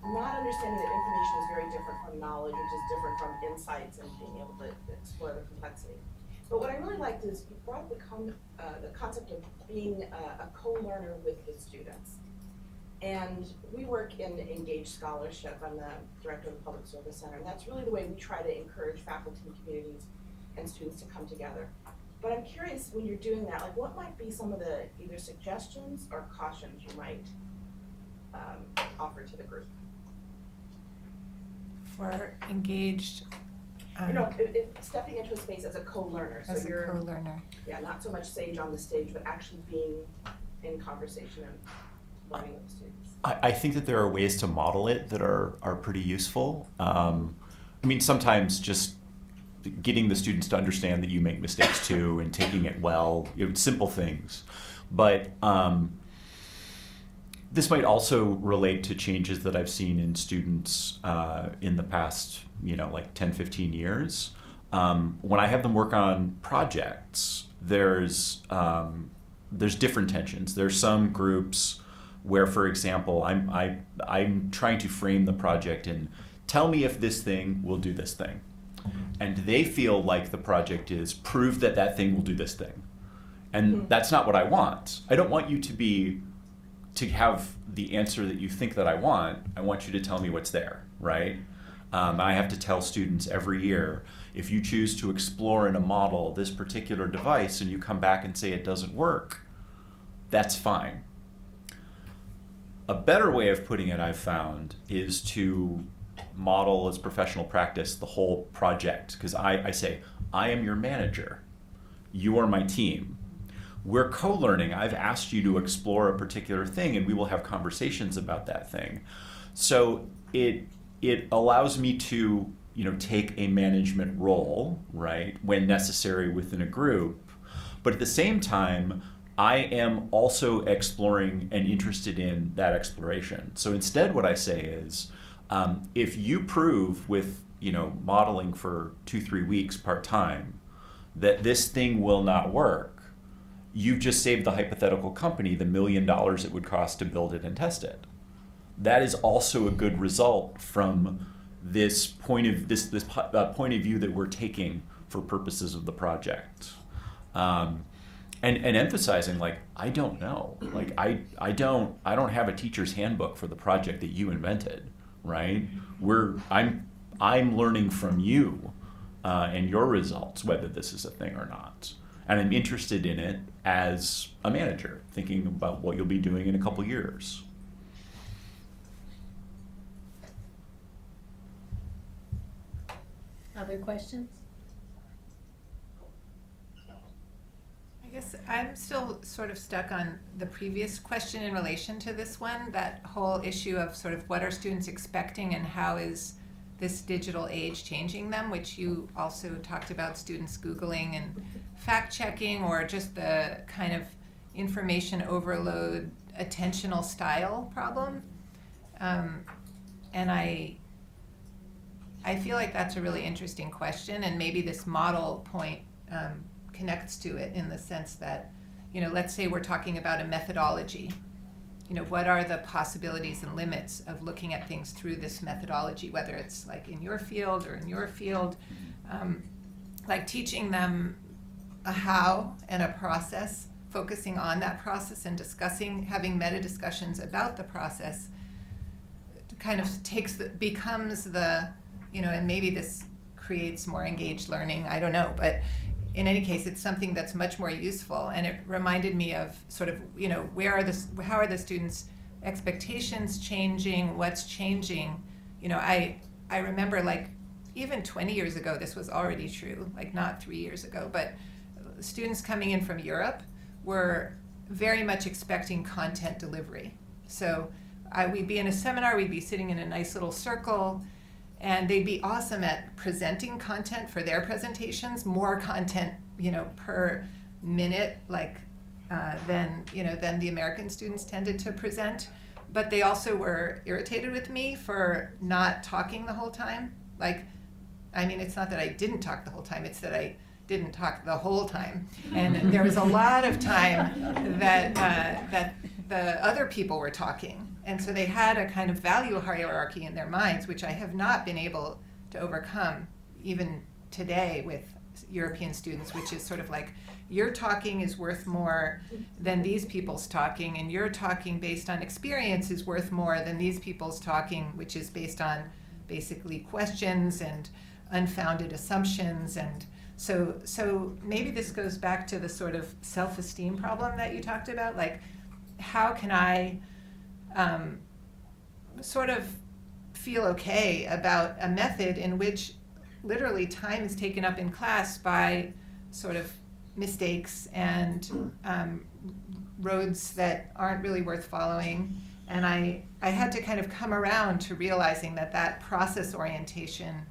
not understanding that information is very different from knowledge, which is different from insights and being able to explore the complexity. But what I really liked is you brought the concept of being a co-learner with the students. And we work in Engaged Scholarship. I'm the director of the Public Service Center, and that's really the way we try to encourage faculty and communities and students to come together. But I'm curious, when you're doing that, like what might be some of the either suggestions or cautions you might offer to the group? For engaged, You know, if stepping into a space as a co-learner, so as a you're co-learner. yeah, not so much sage on the stage, but actually being in conversation and learning with the students. I think that there are ways to model it that are pretty useful. I mean, sometimes just getting the students to understand that you make mistakes too and taking it well, simple things. But this might also relate to changes that I've seen in students in the past, like 10, 15 years. When I have them work on projects, there's different tensions. There's some groups where, for example, I'm trying to frame the project in, tell me if this thing will do this thing. And they feel like the project is prove that that thing will do this thing. And that's not what I want. I don't want you to have the answer that you think that I want. I want you to tell me what's there, right? I have to tell students every year, if you choose to explore in a model this particular device and you come back and say it doesn't work, that's fine. A better way of putting it, I've found, is to model as professional practice the whole project. Because I say, I am your manager. You are my team. We're co-learning. I've asked you to explore a particular thing and we will have conversations about that thing. So it allows me to take a management role, right, when necessary within a group. But at the same time, I am also exploring and interested in that exploration. So instead what I say is, if you prove with modeling for 2-3 weeks part-time that this thing will not work, you've just saved the hypothetical company the $1 million it would cost to build it and test it. That is also a good result from this point of point of view that we're taking for purposes of the project, and emphasizing, like, I don't know, like I don't have a teacher's handbook for the project that you invented, right? I'm learning from you and your results, whether this is a thing or not. And I'm interested in it as a manager, thinking about what you'll be doing in a couple years. Other questions? I guess I'm still sort of stuck on the previous question in relation to this one, that whole issue of sort of what are students expecting and how is this digital age changing them, which you also talked about students Googling and fact-checking, or just the kind of information overload, attentional style problem. And I feel like that's a really interesting question, and maybe this model point connects to it in the sense that, let's say we're talking about a methodology. What are the possibilities and limits of looking at things through this methodology, whether it's like in your field or in your field, like teaching them a how and a process, focusing on that process and discussing, having meta discussions about the process, kind of becomes the, and maybe this creates more engaged learning, I don't know, but in any case, it's something that's much more useful. And it reminded me of sort of, how are the students' expectations changing, what's changing? I remember, like, even 20 years ago, this was already true, like not 3 years ago, but students coming in from Europe were very much expecting content delivery. So we'd be in a seminar, we'd be sitting in a nice little circle, and they'd be awesome at presenting content for their presentations, more content, per minute, like than the American students tended to present. But they also were irritated with me for not talking the whole time. Like, I mean, it's not that I didn't talk the whole time, it's that I didn't talk the whole time. And there was a lot of time that the other people were talking. And so they had a kind of value hierarchy in their minds, which I have not been able to overcome even today with European students, which is sort of like, your talking is worth more than these people's talking, and your talking based on experience is worth more than these people's talking, which is based on basically questions and unfounded assumptions. And so maybe this goes back to the sort of self-esteem problem that you talked about, like, how can I sort of feel okay about a method in which literally time is taken up in class by sort of mistakes and roads that aren't really worth following. And I had to kind of come around to realizing that process orientation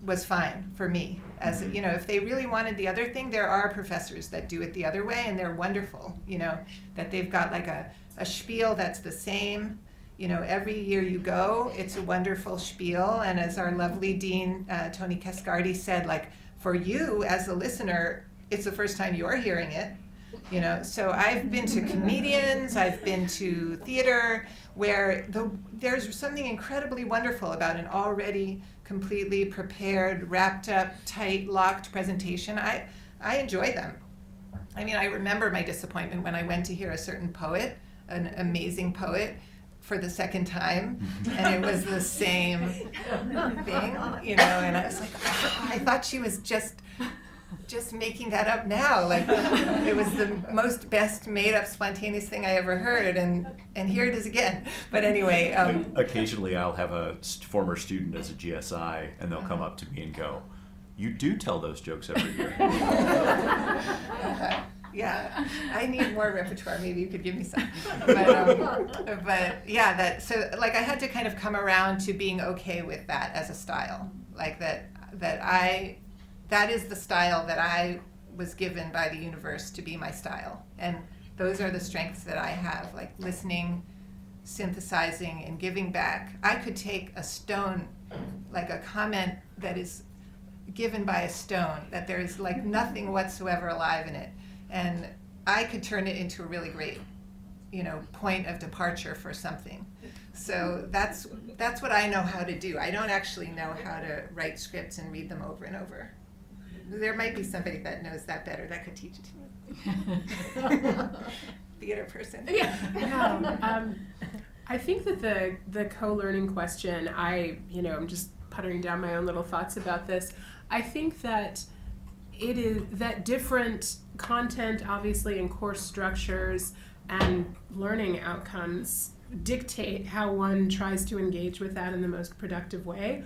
was fine for me. As you know, if they really wanted the other thing, there are professors that do it the other way, and they're wonderful, you know, that they've got like a spiel that's the same, you know, every year you go, it's a wonderful spiel. And as our lovely dean, Tony Cascardi, said, like, for you as a listener, it's the first time you're hearing it, you know. So I've been to comedians, I've been to theater, where there's something incredibly wonderful about an already completely prepared, wrapped up, tight, locked presentation. I enjoy them. I mean, I remember my disappointment when I went to hear a certain poet, an amazing poet, for the second time, and it was the same thing, you know, and I was like, oh, I thought she was just making that up now. Like, it was the most best made up spontaneous thing I ever heard, and here it is again. But anyway. Occasionally I'll have a former student as a GSI, and they'll come up to me and go, "You do tell those jokes every year." Yeah, I need more repertoire. Maybe you could give me some. But yeah, so like I had to kind of come around to being okay with that as a style. Like that is the style that I was given by the universe to be my style. And those are the strengths that I have, like listening, synthesizing, and giving back. I could take a stone, like a comment that is given by a stone, that there is like nothing whatsoever alive in it, and I could turn it into a really great, you know, point of departure for something. So that's what I know how to do. I don't actually know how to write scripts and read them over and over. There might be somebody that knows that better that could teach it to me. Theater person. Yeah. I think that the co-learning question, I'm just puttering down my own little thoughts about this. I think that it is that different content, obviously, and course structures and learning outcomes dictate how one tries to engage with that in the most productive way.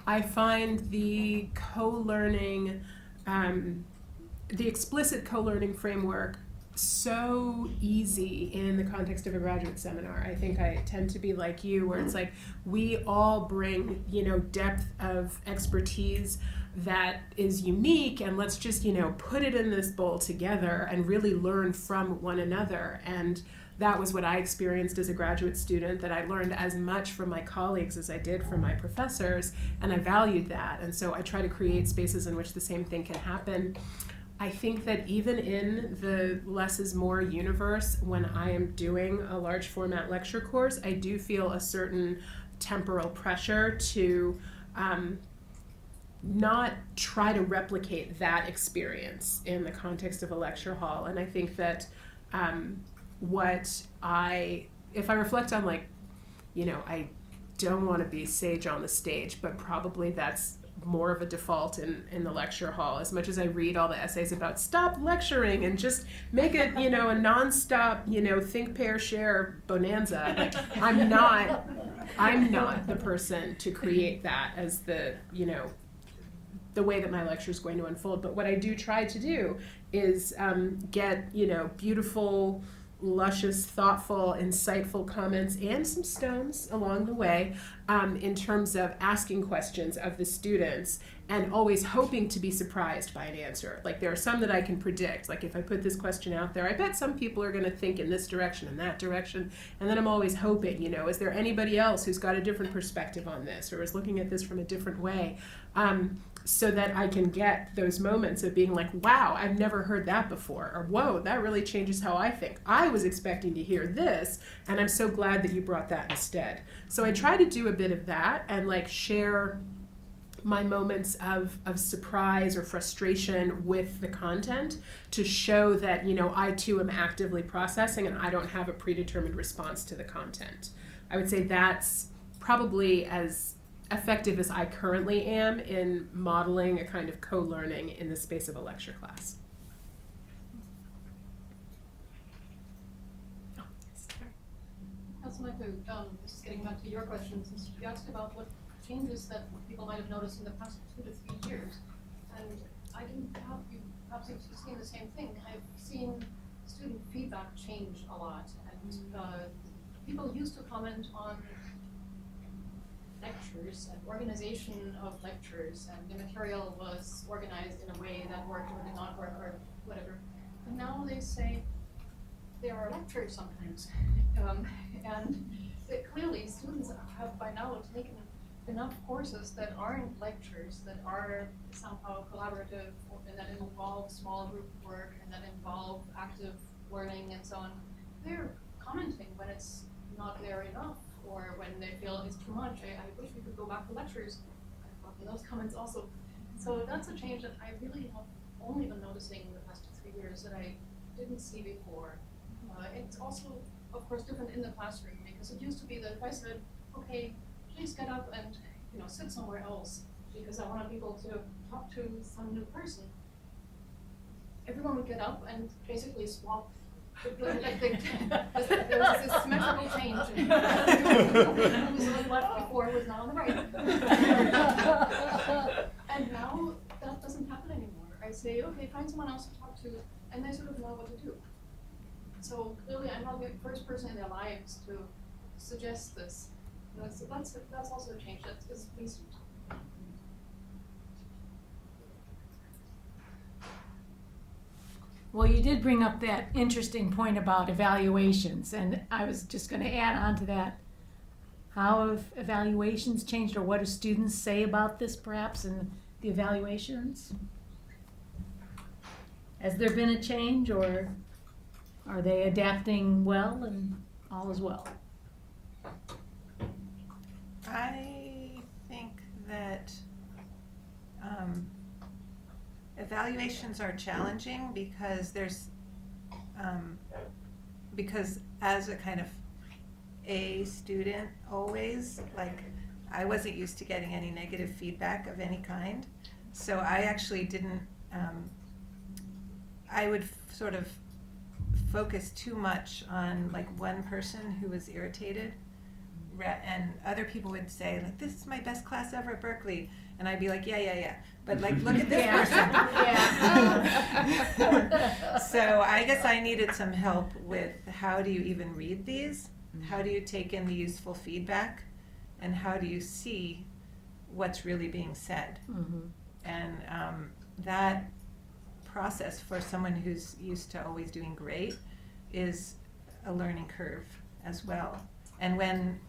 I find the co-learning, the explicit co-learning framework so easy in the context of a graduate seminar. I think I tend to be like you, where it's like we all bring, depth of expertise that is unique, and let's just, put it in this bowl together and really learn from one another. And that was what I experienced as a graduate student, that I learned as much from my colleagues as I did from my professors, and I valued that. And so I try to create spaces in which the same thing can happen. I think that even in the less is more universe, when I am doing a large format lecture course, I do feel a certain temporal pressure to not try to replicate that experience in the context of a lecture hall. And I think that if I reflect on I don't want to be sage on the stage, but probably that's more of a default in the lecture hall. As much as I read all the essays about stop lecturing and just make it, a nonstop, think, pair, share bonanza. Like, I'm not the person to create that as the way that my lecture is going to unfold. But what I do try to do is get, beautiful, luscious, thoughtful, insightful comments and some stones along the way, in terms of asking questions of the students and always hoping to be surprised by an answer. Like there are some that I can predict. Like if I put this question out there, I bet some people are going to think in this direction and that direction. And then I'm always hoping, you know, is there anybody else who's got a different perspective on this or is looking at this from a different way? So that I can get those moments of being like, wow, I've never heard that before, or whoa, that really changes how I think. I was expecting to hear this, and I'm so glad that you brought that instead. So I try to do a bit of that and like share my moments of surprise or frustration with the content to show that, you know, I too am actively processing and I don't have a predetermined response to the content. I would say that's probably as effective as I currently am in modeling a kind of co-learning in the space of a lecture class. Councilmember, this is getting back to your question, since you asked about what changes that people might have noticed in the past 2 to 3 years. And I can help you, perhaps you've seen the same thing. I've seen student feedback change a lot, and people used to comment on lectures and organization of lectures, and the material was organized in a way that worked or did not work or whatever. And now they say there are lectures sometimes, and clearly students have by now taken enough courses that aren't lectures, that are somehow collaborative, and that involve small group work, and that involve active learning and so on. They're commenting when it's not there enough, or when they feel it's too much. I wish we could go back to lectures. I've gotten those comments also. So that's a change that I really have only been noticing in the past 2 3 years that I didn't see before. It's also, of course, different in the classroom, because it used to be that if I said, okay, please get up and sit somewhere else because I want people to talk to some new person, everyone would get up and basically swap. Like there was this symmetrical change. Who was on the left before was now on the right. And now that doesn't happen anymore. I say, okay, find someone else to talk to, and they sort of know what to do. So clearly I'm not the first person in their lives to suggest this. So that's also a change that is recent. Well, you did bring up that interesting point about evaluations, and I was just going to add on to that. How have evaluations changed, or what do students say about this, perhaps, in the evaluations? Has there been a change, or are they adapting well and all is well? I think that evaluations are challenging because because as a kind of A student always, like I wasn't used to getting any negative feedback of any kind. So I actually didn't, I would sort of focus too much on like one person who was irritated, and other people would say like, this is my best class ever at Berkeley, and I'd be like, yeah, but like look at this person. So I guess I needed some help with how do you even read these, how do you take in the useful feedback, and how do you see what's really being said. And that process for someone who's used to always doing great is a learning curve as well. And when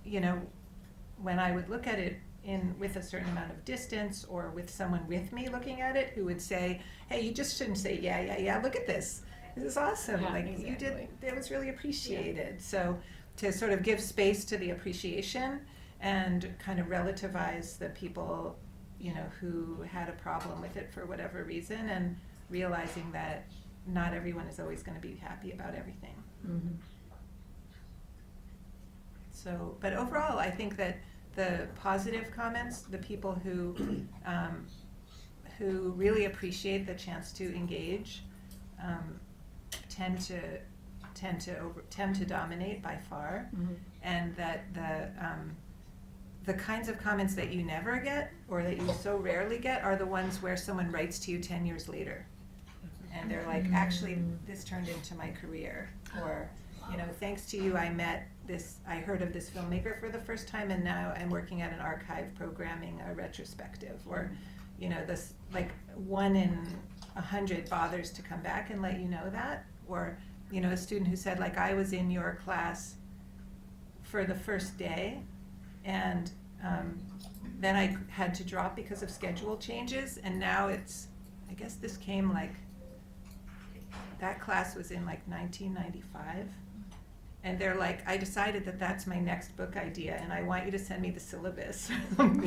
I would look at it with a certain amount of distance, or with someone with me looking at it who would say, hey, you just shouldn't say yeah, look at this. This is awesome. Yeah, like exactly. You did, it was really appreciated. Yeah. So to sort of give space to the appreciation and kind of relativize the people, who had a problem with it for whatever reason, and realizing that not everyone is always going to be happy about everything. So, but overall, I think that the positive comments, the people who really appreciate the chance to engage, tend to dominate by far, and that the kinds of comments that you never get, or that you so rarely get, are the ones where someone writes to you 10 years later, and they're like, actually, this turned into my career, or thanks to you, I heard of this filmmaker for the first time, and now I'm working at an archive programming a retrospective, or, this, like, 1 in 100 bothers to come back and let you know that, or, a student who said, like, I was in your class for the first day, and then I had to drop because of schedule changes, and now I guess this came like, that class was in like 1995. And they're like, I decided that that's my next book idea, and I want you to send me the syllabus. And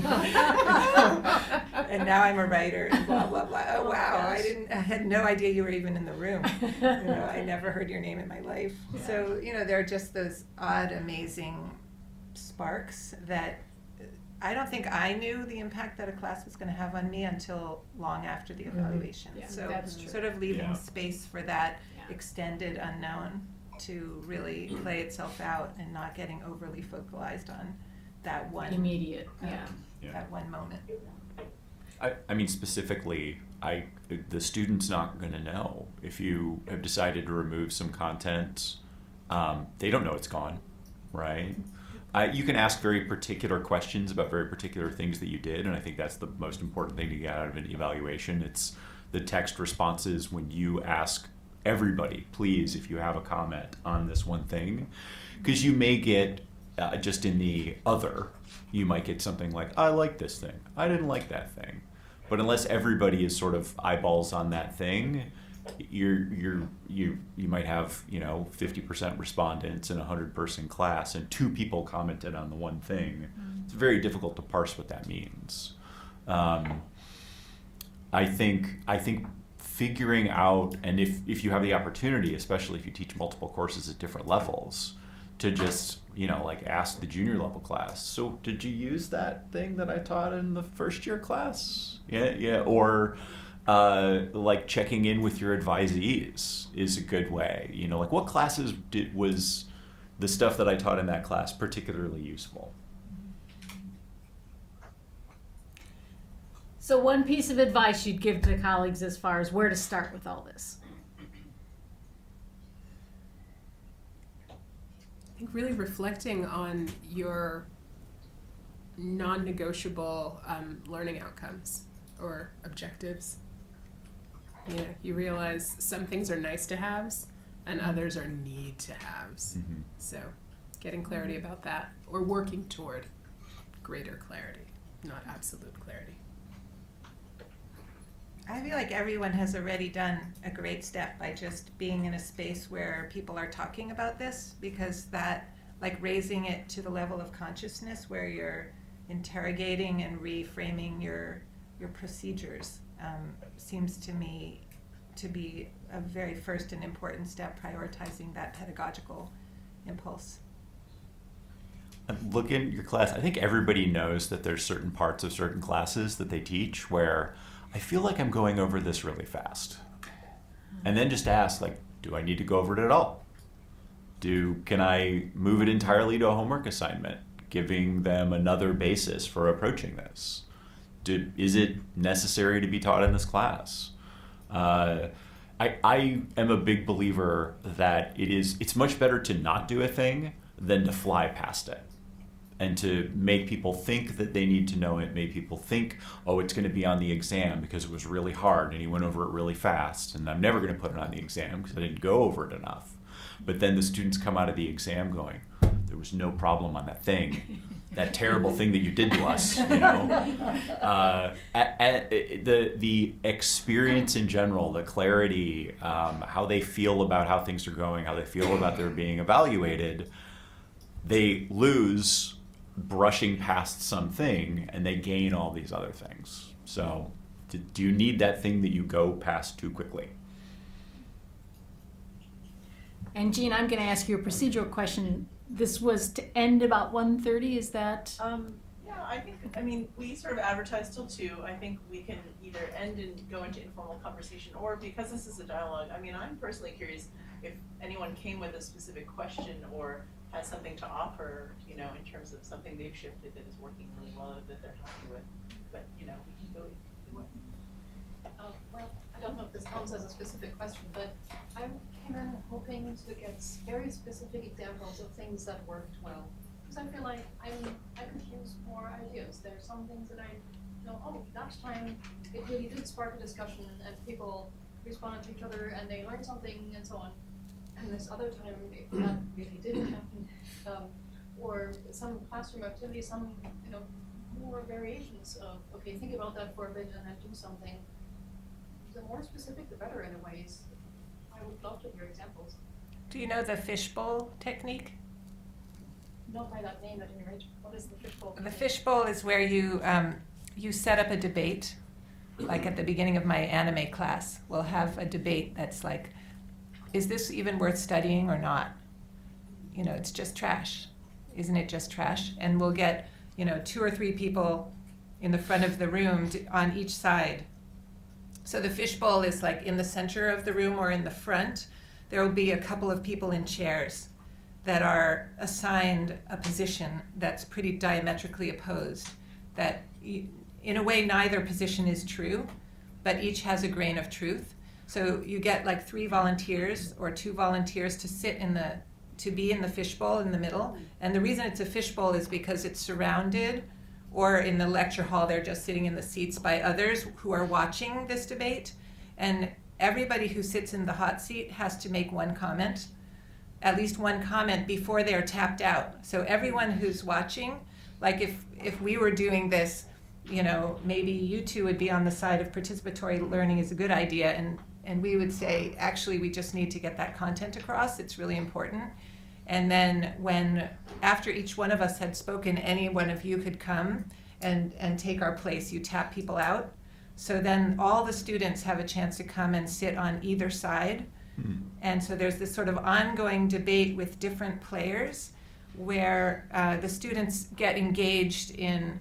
now I'm a writer, and blah, blah, blah. Oh, wow, I had no idea you were even in the room. I never heard your name in my life. Yeah. So, there are just those odd, amazing sparks that I don't think I knew the impact that a class was going to have on me until long after the evaluation. Yeah, So that's true. sort of leaving Yeah. space for that Yeah. extended unknown to really play itself out and not getting overly focalized on that one Immediate, yeah. Yeah. that one moment. I mean, specifically, the student's not going to know if you have decided to remove some content. They don't know it's gone, right? You can ask very particular questions about very particular things that you did, and I think that's the most important thing to get out of an evaluation. It's the text responses when you ask everybody, please, if you have a comment on this one thing, because you may get just in the other, you might get something like, I like this thing, I didn't like that thing. But unless everybody is sort of eyeballs on that thing, you might have 50% respondents in a 100-person class, and 2 people commented on the one thing. It's very difficult to parse what that means. I think figuring out, and if you have the opportunity, especially if you teach multiple courses at different levels, to just like ask the junior level class, so did you use that thing that I taught in the first year class? Yeah, or like checking in with your advisees is a good way. Like what classes was the stuff that I taught in that class particularly useful? So one piece of advice you'd give to colleagues as far as where to start with all this? I think really reflecting on your non-negotiable learning outcomes or objectives. You realize some things are nice to haves and others are need to haves. Mm-hmm. So getting clarity about that, or working toward greater clarity, not absolute clarity. I feel like everyone has already done a great step by just being in a space where people are talking about this, because that, like, raising it to the level of consciousness where you're interrogating and reframing your procedures seems to me to be a very first and important step, prioritizing that pedagogical impulse. Look in your class. I think everybody knows that there's certain parts of certain classes that they teach where I feel like I'm going over this really fast. And then just ask, like, do I need to go over it at all? Can I move it entirely to a homework assignment, giving them another basis for approaching this? Is it necessary to be taught in this class? I am a big believer that it's much better to not do a thing than to fly past it, and to make people think that they need to know it, make people think, oh, it's going to be on the exam because it was really hard and he went over it really fast, and I'm never going to put it on the exam because I didn't go over it enough. But then the students come out of the exam going, there was no problem on that thing, that terrible thing that you did to us, the experience in general, the clarity, how they feel about how things are going, how they feel about their being evaluated, they lose brushing past something and they gain all these other things. So do you need that thing that you go past too quickly? And Jean, I'm going to ask you a procedural question. This was to end about 1:30, is that? Yeah, we sort of advertised till 2. I think we can either end and go into informal conversation, or because this is a dialogue, I'm personally curious if anyone came with a specific question or has something to offer, in terms of something they've shifted that is working really well that they're happy with. But, we can go either way. Well, I I don't know if this counts as a specific question, but I came in hoping to get very specific examples of things that worked well. Because I feel like I could use more ideas. There are some things that I know, oh, last time it really did spark a discussion and people responded to each other and they learned something and so on. And this other time that really didn't happen. Or some classroom activity, some, more variations of, okay, think about that for a bit and then do something. The more specific, the better in a ways. I would love to hear examples. Do you know the fishbowl technique? Not by that name at any rate. What is the fishbowl? The fishbowl is where you set up a debate. Like at the beginning of my anime class, we'll have a debate that's like, is this even worth studying or not? It's just trash. Isn't it just trash? And we'll get, 2 or 3 people in the front of the room on each side. So the fishbowl is like in the center of the room or in the front. There will be a couple of people in chairs that are assigned a position that's pretty diametrically opposed. That in a way, neither position is true, but each has a grain of truth. So you get like 3 volunteers or 2 volunteers to be in the fishbowl in the middle. And the reason it's a fishbowl is because it's surrounded, or in the lecture hall, they're just sitting in the seats by others who are watching this debate. And everybody who sits in the hot seat has to make one comment, at least one comment before they're tapped out. So everyone who's watching, like if we were doing this, maybe you two would be on the side of participatory learning is a good idea, and we would say, actually, we just need to get that content across. It's really important. And then after each one of us had spoken, any one of you could come and take our place. You tap people out. So then all the students have a chance to come and sit on either side. And so there's this sort of ongoing debate with different players where the students get engaged in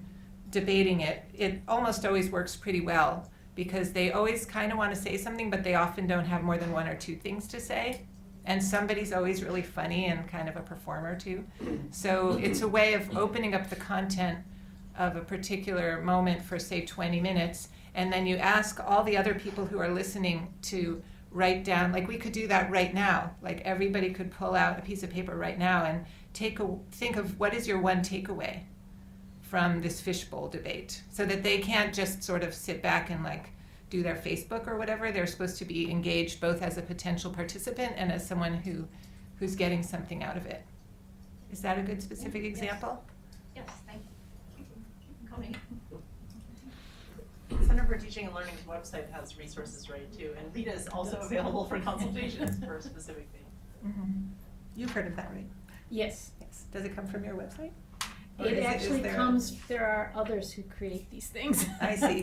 debating it. It almost always works pretty well because they always kind of want to say something, but they often don't have more than 1 or 2 things to say. And somebody's always really funny and kind of a performer too. So it's a way of opening up the content of a particular moment for, say, 20 minutes. And then you ask all the other people who are listening to write down, like we could do that right now. Like everybody could pull out a piece of paper right now and think of what is your one takeaway from this fishbowl debate, so that they can't just sort of sit back and like do their Facebook or whatever. They're supposed to be engaged both as a potential participant and as someone who's getting something out of it. Is that a good specific example? Yes, thank you. Keep them coming. Center for Teaching and Learning's website has resources, right, too, and Rita is also available for consultations for specific things. Mm-hmm. You've heard of that, right? Yes. Yes. Does it come from your website? Or It is actually there- comes, there are others who create these things. I see.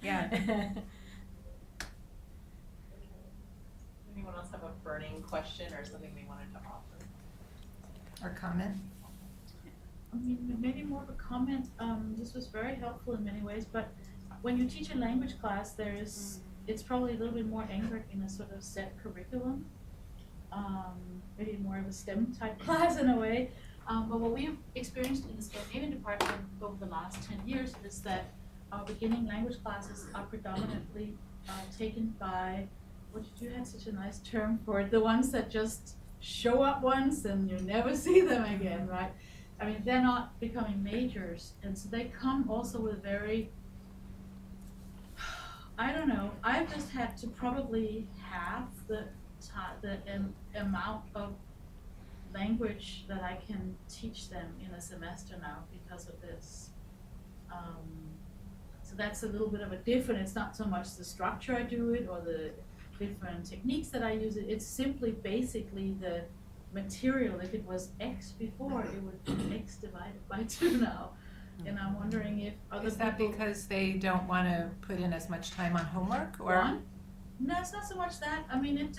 Yeah. Anyone else have a burning question or something they wanted to offer? Or comment? I mean, maybe more of a comment. This was very helpful in many ways, but when you teach a language class, it's probably a little bit more anchored in a sort of set curriculum, maybe more of a STEM type class in a way. But what we've experienced in the Scandinavian department over the last 10 years is that our beginning language classes are predominantly taken by, what you had such a nice term for it, the ones that just show up once and you never see them again, right? I mean, they're not becoming majors, and so they come also with very, I don't know, I've just had to probably half the amount of language that I can teach them in a semester now because of this. So that's a little bit of a different, it's not so much the structure I do it or the different techniques that I use it, it's simply basically the material. If it was X before, it would be X divided by 2 now. And I'm wondering if other Is that people because they don't want to put in as much time on homework, or? want? No, it's not so much that. I mean,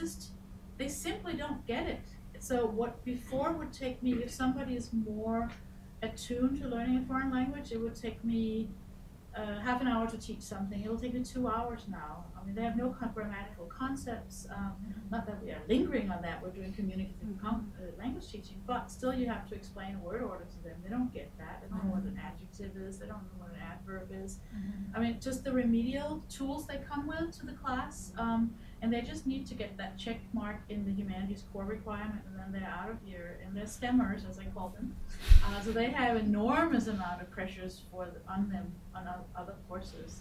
they simply don't get it. So what before would take me, if somebody is more attuned to learning a foreign language, it would take me half an hour to teach something, it'll take you 2 hours now. I mean, they have no grammatical concepts. Not that we are lingering on that, we're doing communicative language teaching, but still you have to explain a word order to them. They don't get that. They don't know what an adjective is. They don't know what an adverb is. I mean, just the remedial tools they come with to the class, and they just need to get that check mark in the humanities core requirement, and then they're out of here. And they're STEMers, as I call them. So they have enormous amount of pressures on them on other courses.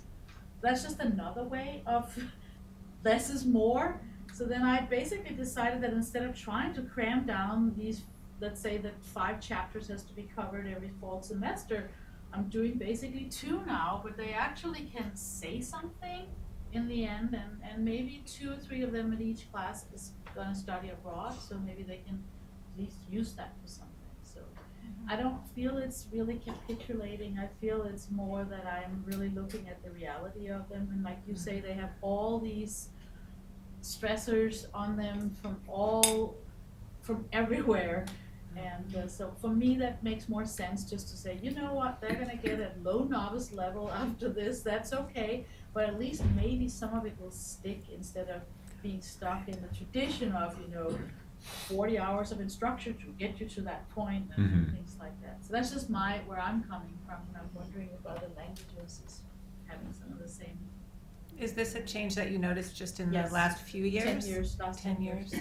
That's just another way of less is more. So then I basically decided that instead of trying to cram down these, let's say that 5 chapters has to be covered every fall semester, I'm doing basically 2 now, but they actually can say something in the end, and maybe 2 or 3 of them in each class is gonna study abroad, so maybe they can at least use that for something. So I don't feel it's really capitulating. I feel it's more that I'm really looking at the reality of them, and like you say, they have all these stressors on them from everywhere. And so for me, that makes more sense just to say, you know what, they're gonna get at low novice level after this, that's okay, but at least maybe some of it will stick instead of being stuck in the tradition of, 40 hours of instruction to get you to that point and things like that. So that's just where I'm coming from, and I'm wondering if other languages is having some of the same. Is this a change that you noticed just in Yes. the last few years? 10 years, last 10 years.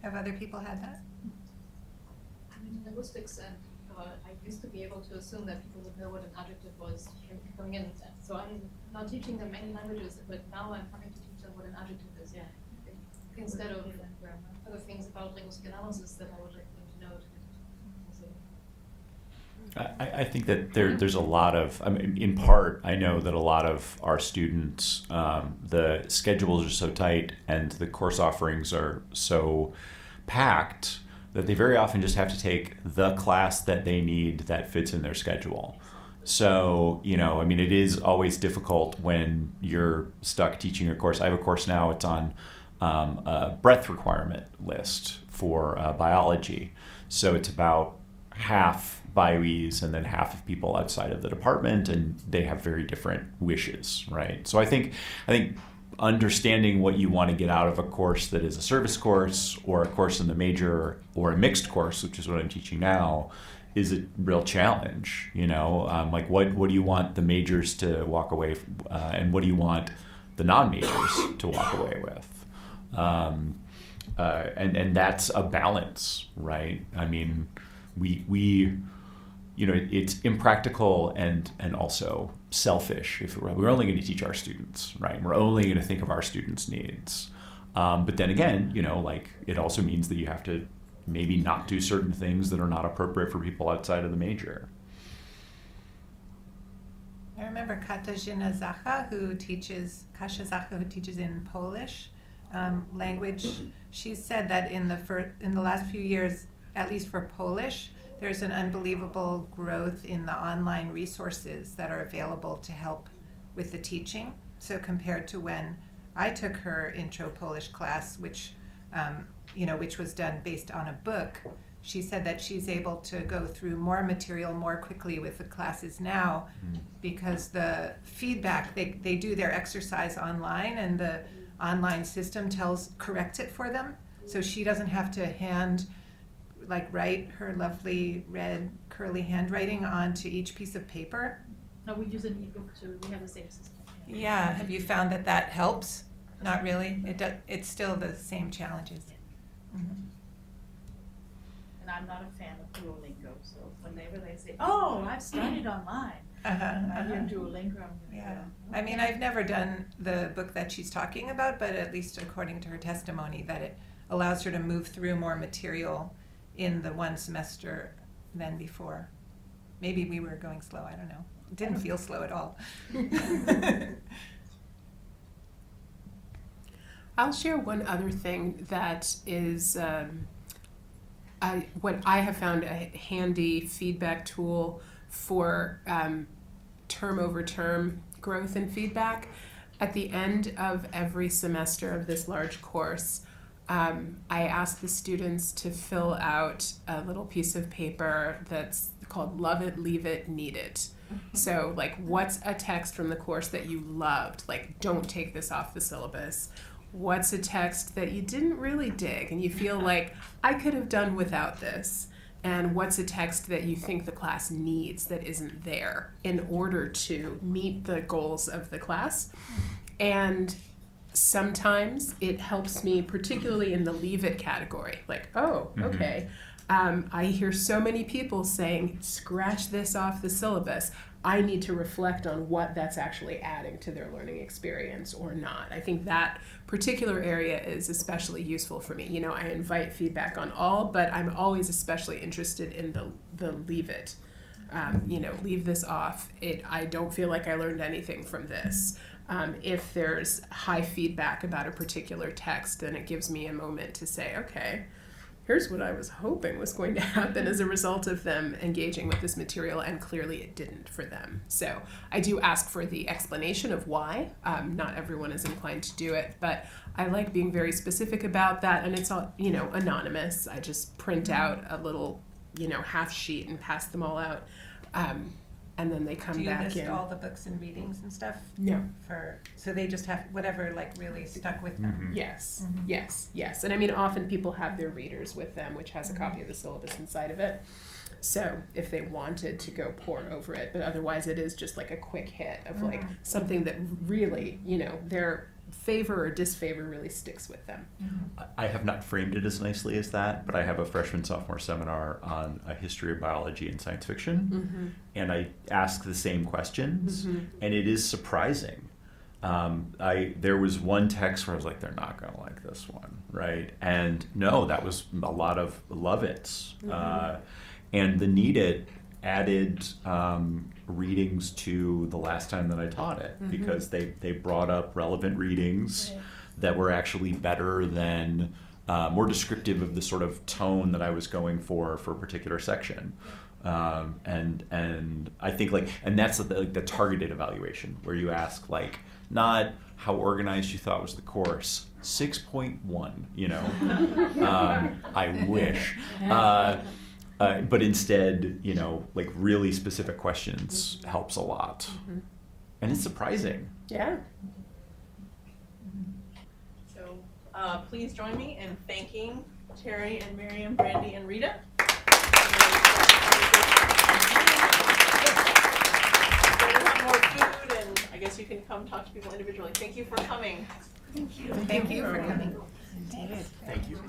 Have other people had that? In linguistics, and I used to be able to assume that people would know what an adjective was coming in. So I'm not teaching them many languages, but now I'm having to teach them what an adjective is. Yeah. Instead of other things about linguistic analysis that I would like them to know. I think that there's a lot of, I mean, in part, I know that a lot of our students, the schedules are so tight and the course offerings are so packed that they very often just have to take the class that they need that fits in their schedule. So, I mean, it is always difficult when you're stuck teaching a course. I have a course now, it's on a breadth requirement list for biology. So it's about half BioEs and then half of people outside of the department, and they have very different wishes, right? So I think understanding what you want to get out of a course that is a service course or a course in the major or a mixed course, which is what I'm teaching now, is a real challenge. Like what do you want the majors to walk away from, and what do you want the non-majors to walk away with? And that's a balance, right? I mean, we it's impractical and also selfish. If we're only going to teach our students, right? We're only going to think of our students' needs. But then again, like it also means that you have to maybe not do certain things that are not appropriate for people outside of the major. I remember Katarzyna Zacha, who teaches in Polish language. She said that in the last few years, at least for Polish, there's an unbelievable growth in the online resources that are available to help with the teaching. So compared to when I took her intro Polish class, which was done based on a book, she said that she's able to go through more material more quickly with the classes now because the feedback, they do their exercise online and the online system corrects it for them. So she doesn't have to write her lovely red curly handwriting onto each piece of paper. No, we use an ebook too. We have the same system. Yeah, have you found that helps? Not really. It's still the same challenges. Mm-hmm. And I'm not a fan of Duolingo, so whenever they say, "Oh, I've studied online," I'm in Duolingo. Yeah. I mean, I've never done the book that she's talking about, but at least according to her testimony, that it allows her to move through more material in the one semester than before. Maybe we were going slow, I don't know. It didn't feel slow at all. I'll share one other thing that is what I have found a handy feedback tool for term over term growth and feedback. At the end of every semester of this large course, I asked the students to fill out a little piece of paper that's called Love It, Leave It, Need It. So, like, what's a text from the course that you loved? Like, don't take this off the syllabus. What's a text that you didn't really dig and you feel like, I could have done without this? And what's a text that you think the class needs that isn't there in order to meet the goals of the class? And sometimes it helps me, particularly in the leave it category. Like, oh, okay. I hear so many people saying, scratch this off the syllabus. I need to reflect on what that's actually adding to their learning experience or not. I think that particular area is especially useful for me. You know, I invite feedback on all, but I'm always especially interested in the leave it. You know, leave this off. I don't feel like I learned anything from this. If there's high feedback about a particular text, then it gives me a moment to say, okay, here's what I was hoping was going to happen as a result of them engaging with this material, and clearly it didn't for them. So I do ask for the explanation of why. Not everyone is inclined to do it, but I like being very specific about that, and it's all, you know, anonymous. I just print out a little, you know, half sheet and pass them all out. And then they come back in. Do you list all the books and readings and stuff? No. So they just have whatever like really stuck with them? Yes, yes. And I mean, often people have their readers with them, which has a copy of the syllabus inside of it. So if they wanted to go pore over it, but otherwise it is just like a quick hit of like something that really, you know, their favor or disfavor really sticks with them. I have not framed it as nicely as that, but I have a freshman-sophomore seminar on a history of biology and science fiction, and I ask the same questions, and it is surprising. There was one text where I was like, they're not going to like this one, right? And no, that was a lot of love it's. And the Need It added readings to the last time that I taught it, because they brought up relevant readings that were actually better than, more descriptive of the sort of tone that I was going for a particular section. And I think like, and that's the targeted evaluation where you ask like, not how organized you thought was the course, 6.1, you know, I wish. But instead, you know, like really specific questions helps a lot. And it's surprising. Yeah. So please join me in thanking Terry and Miriam, Brandy, and Rita. More food, and I guess you can come talk to people individually. Thank you for coming. Thank you for coming. Thank you.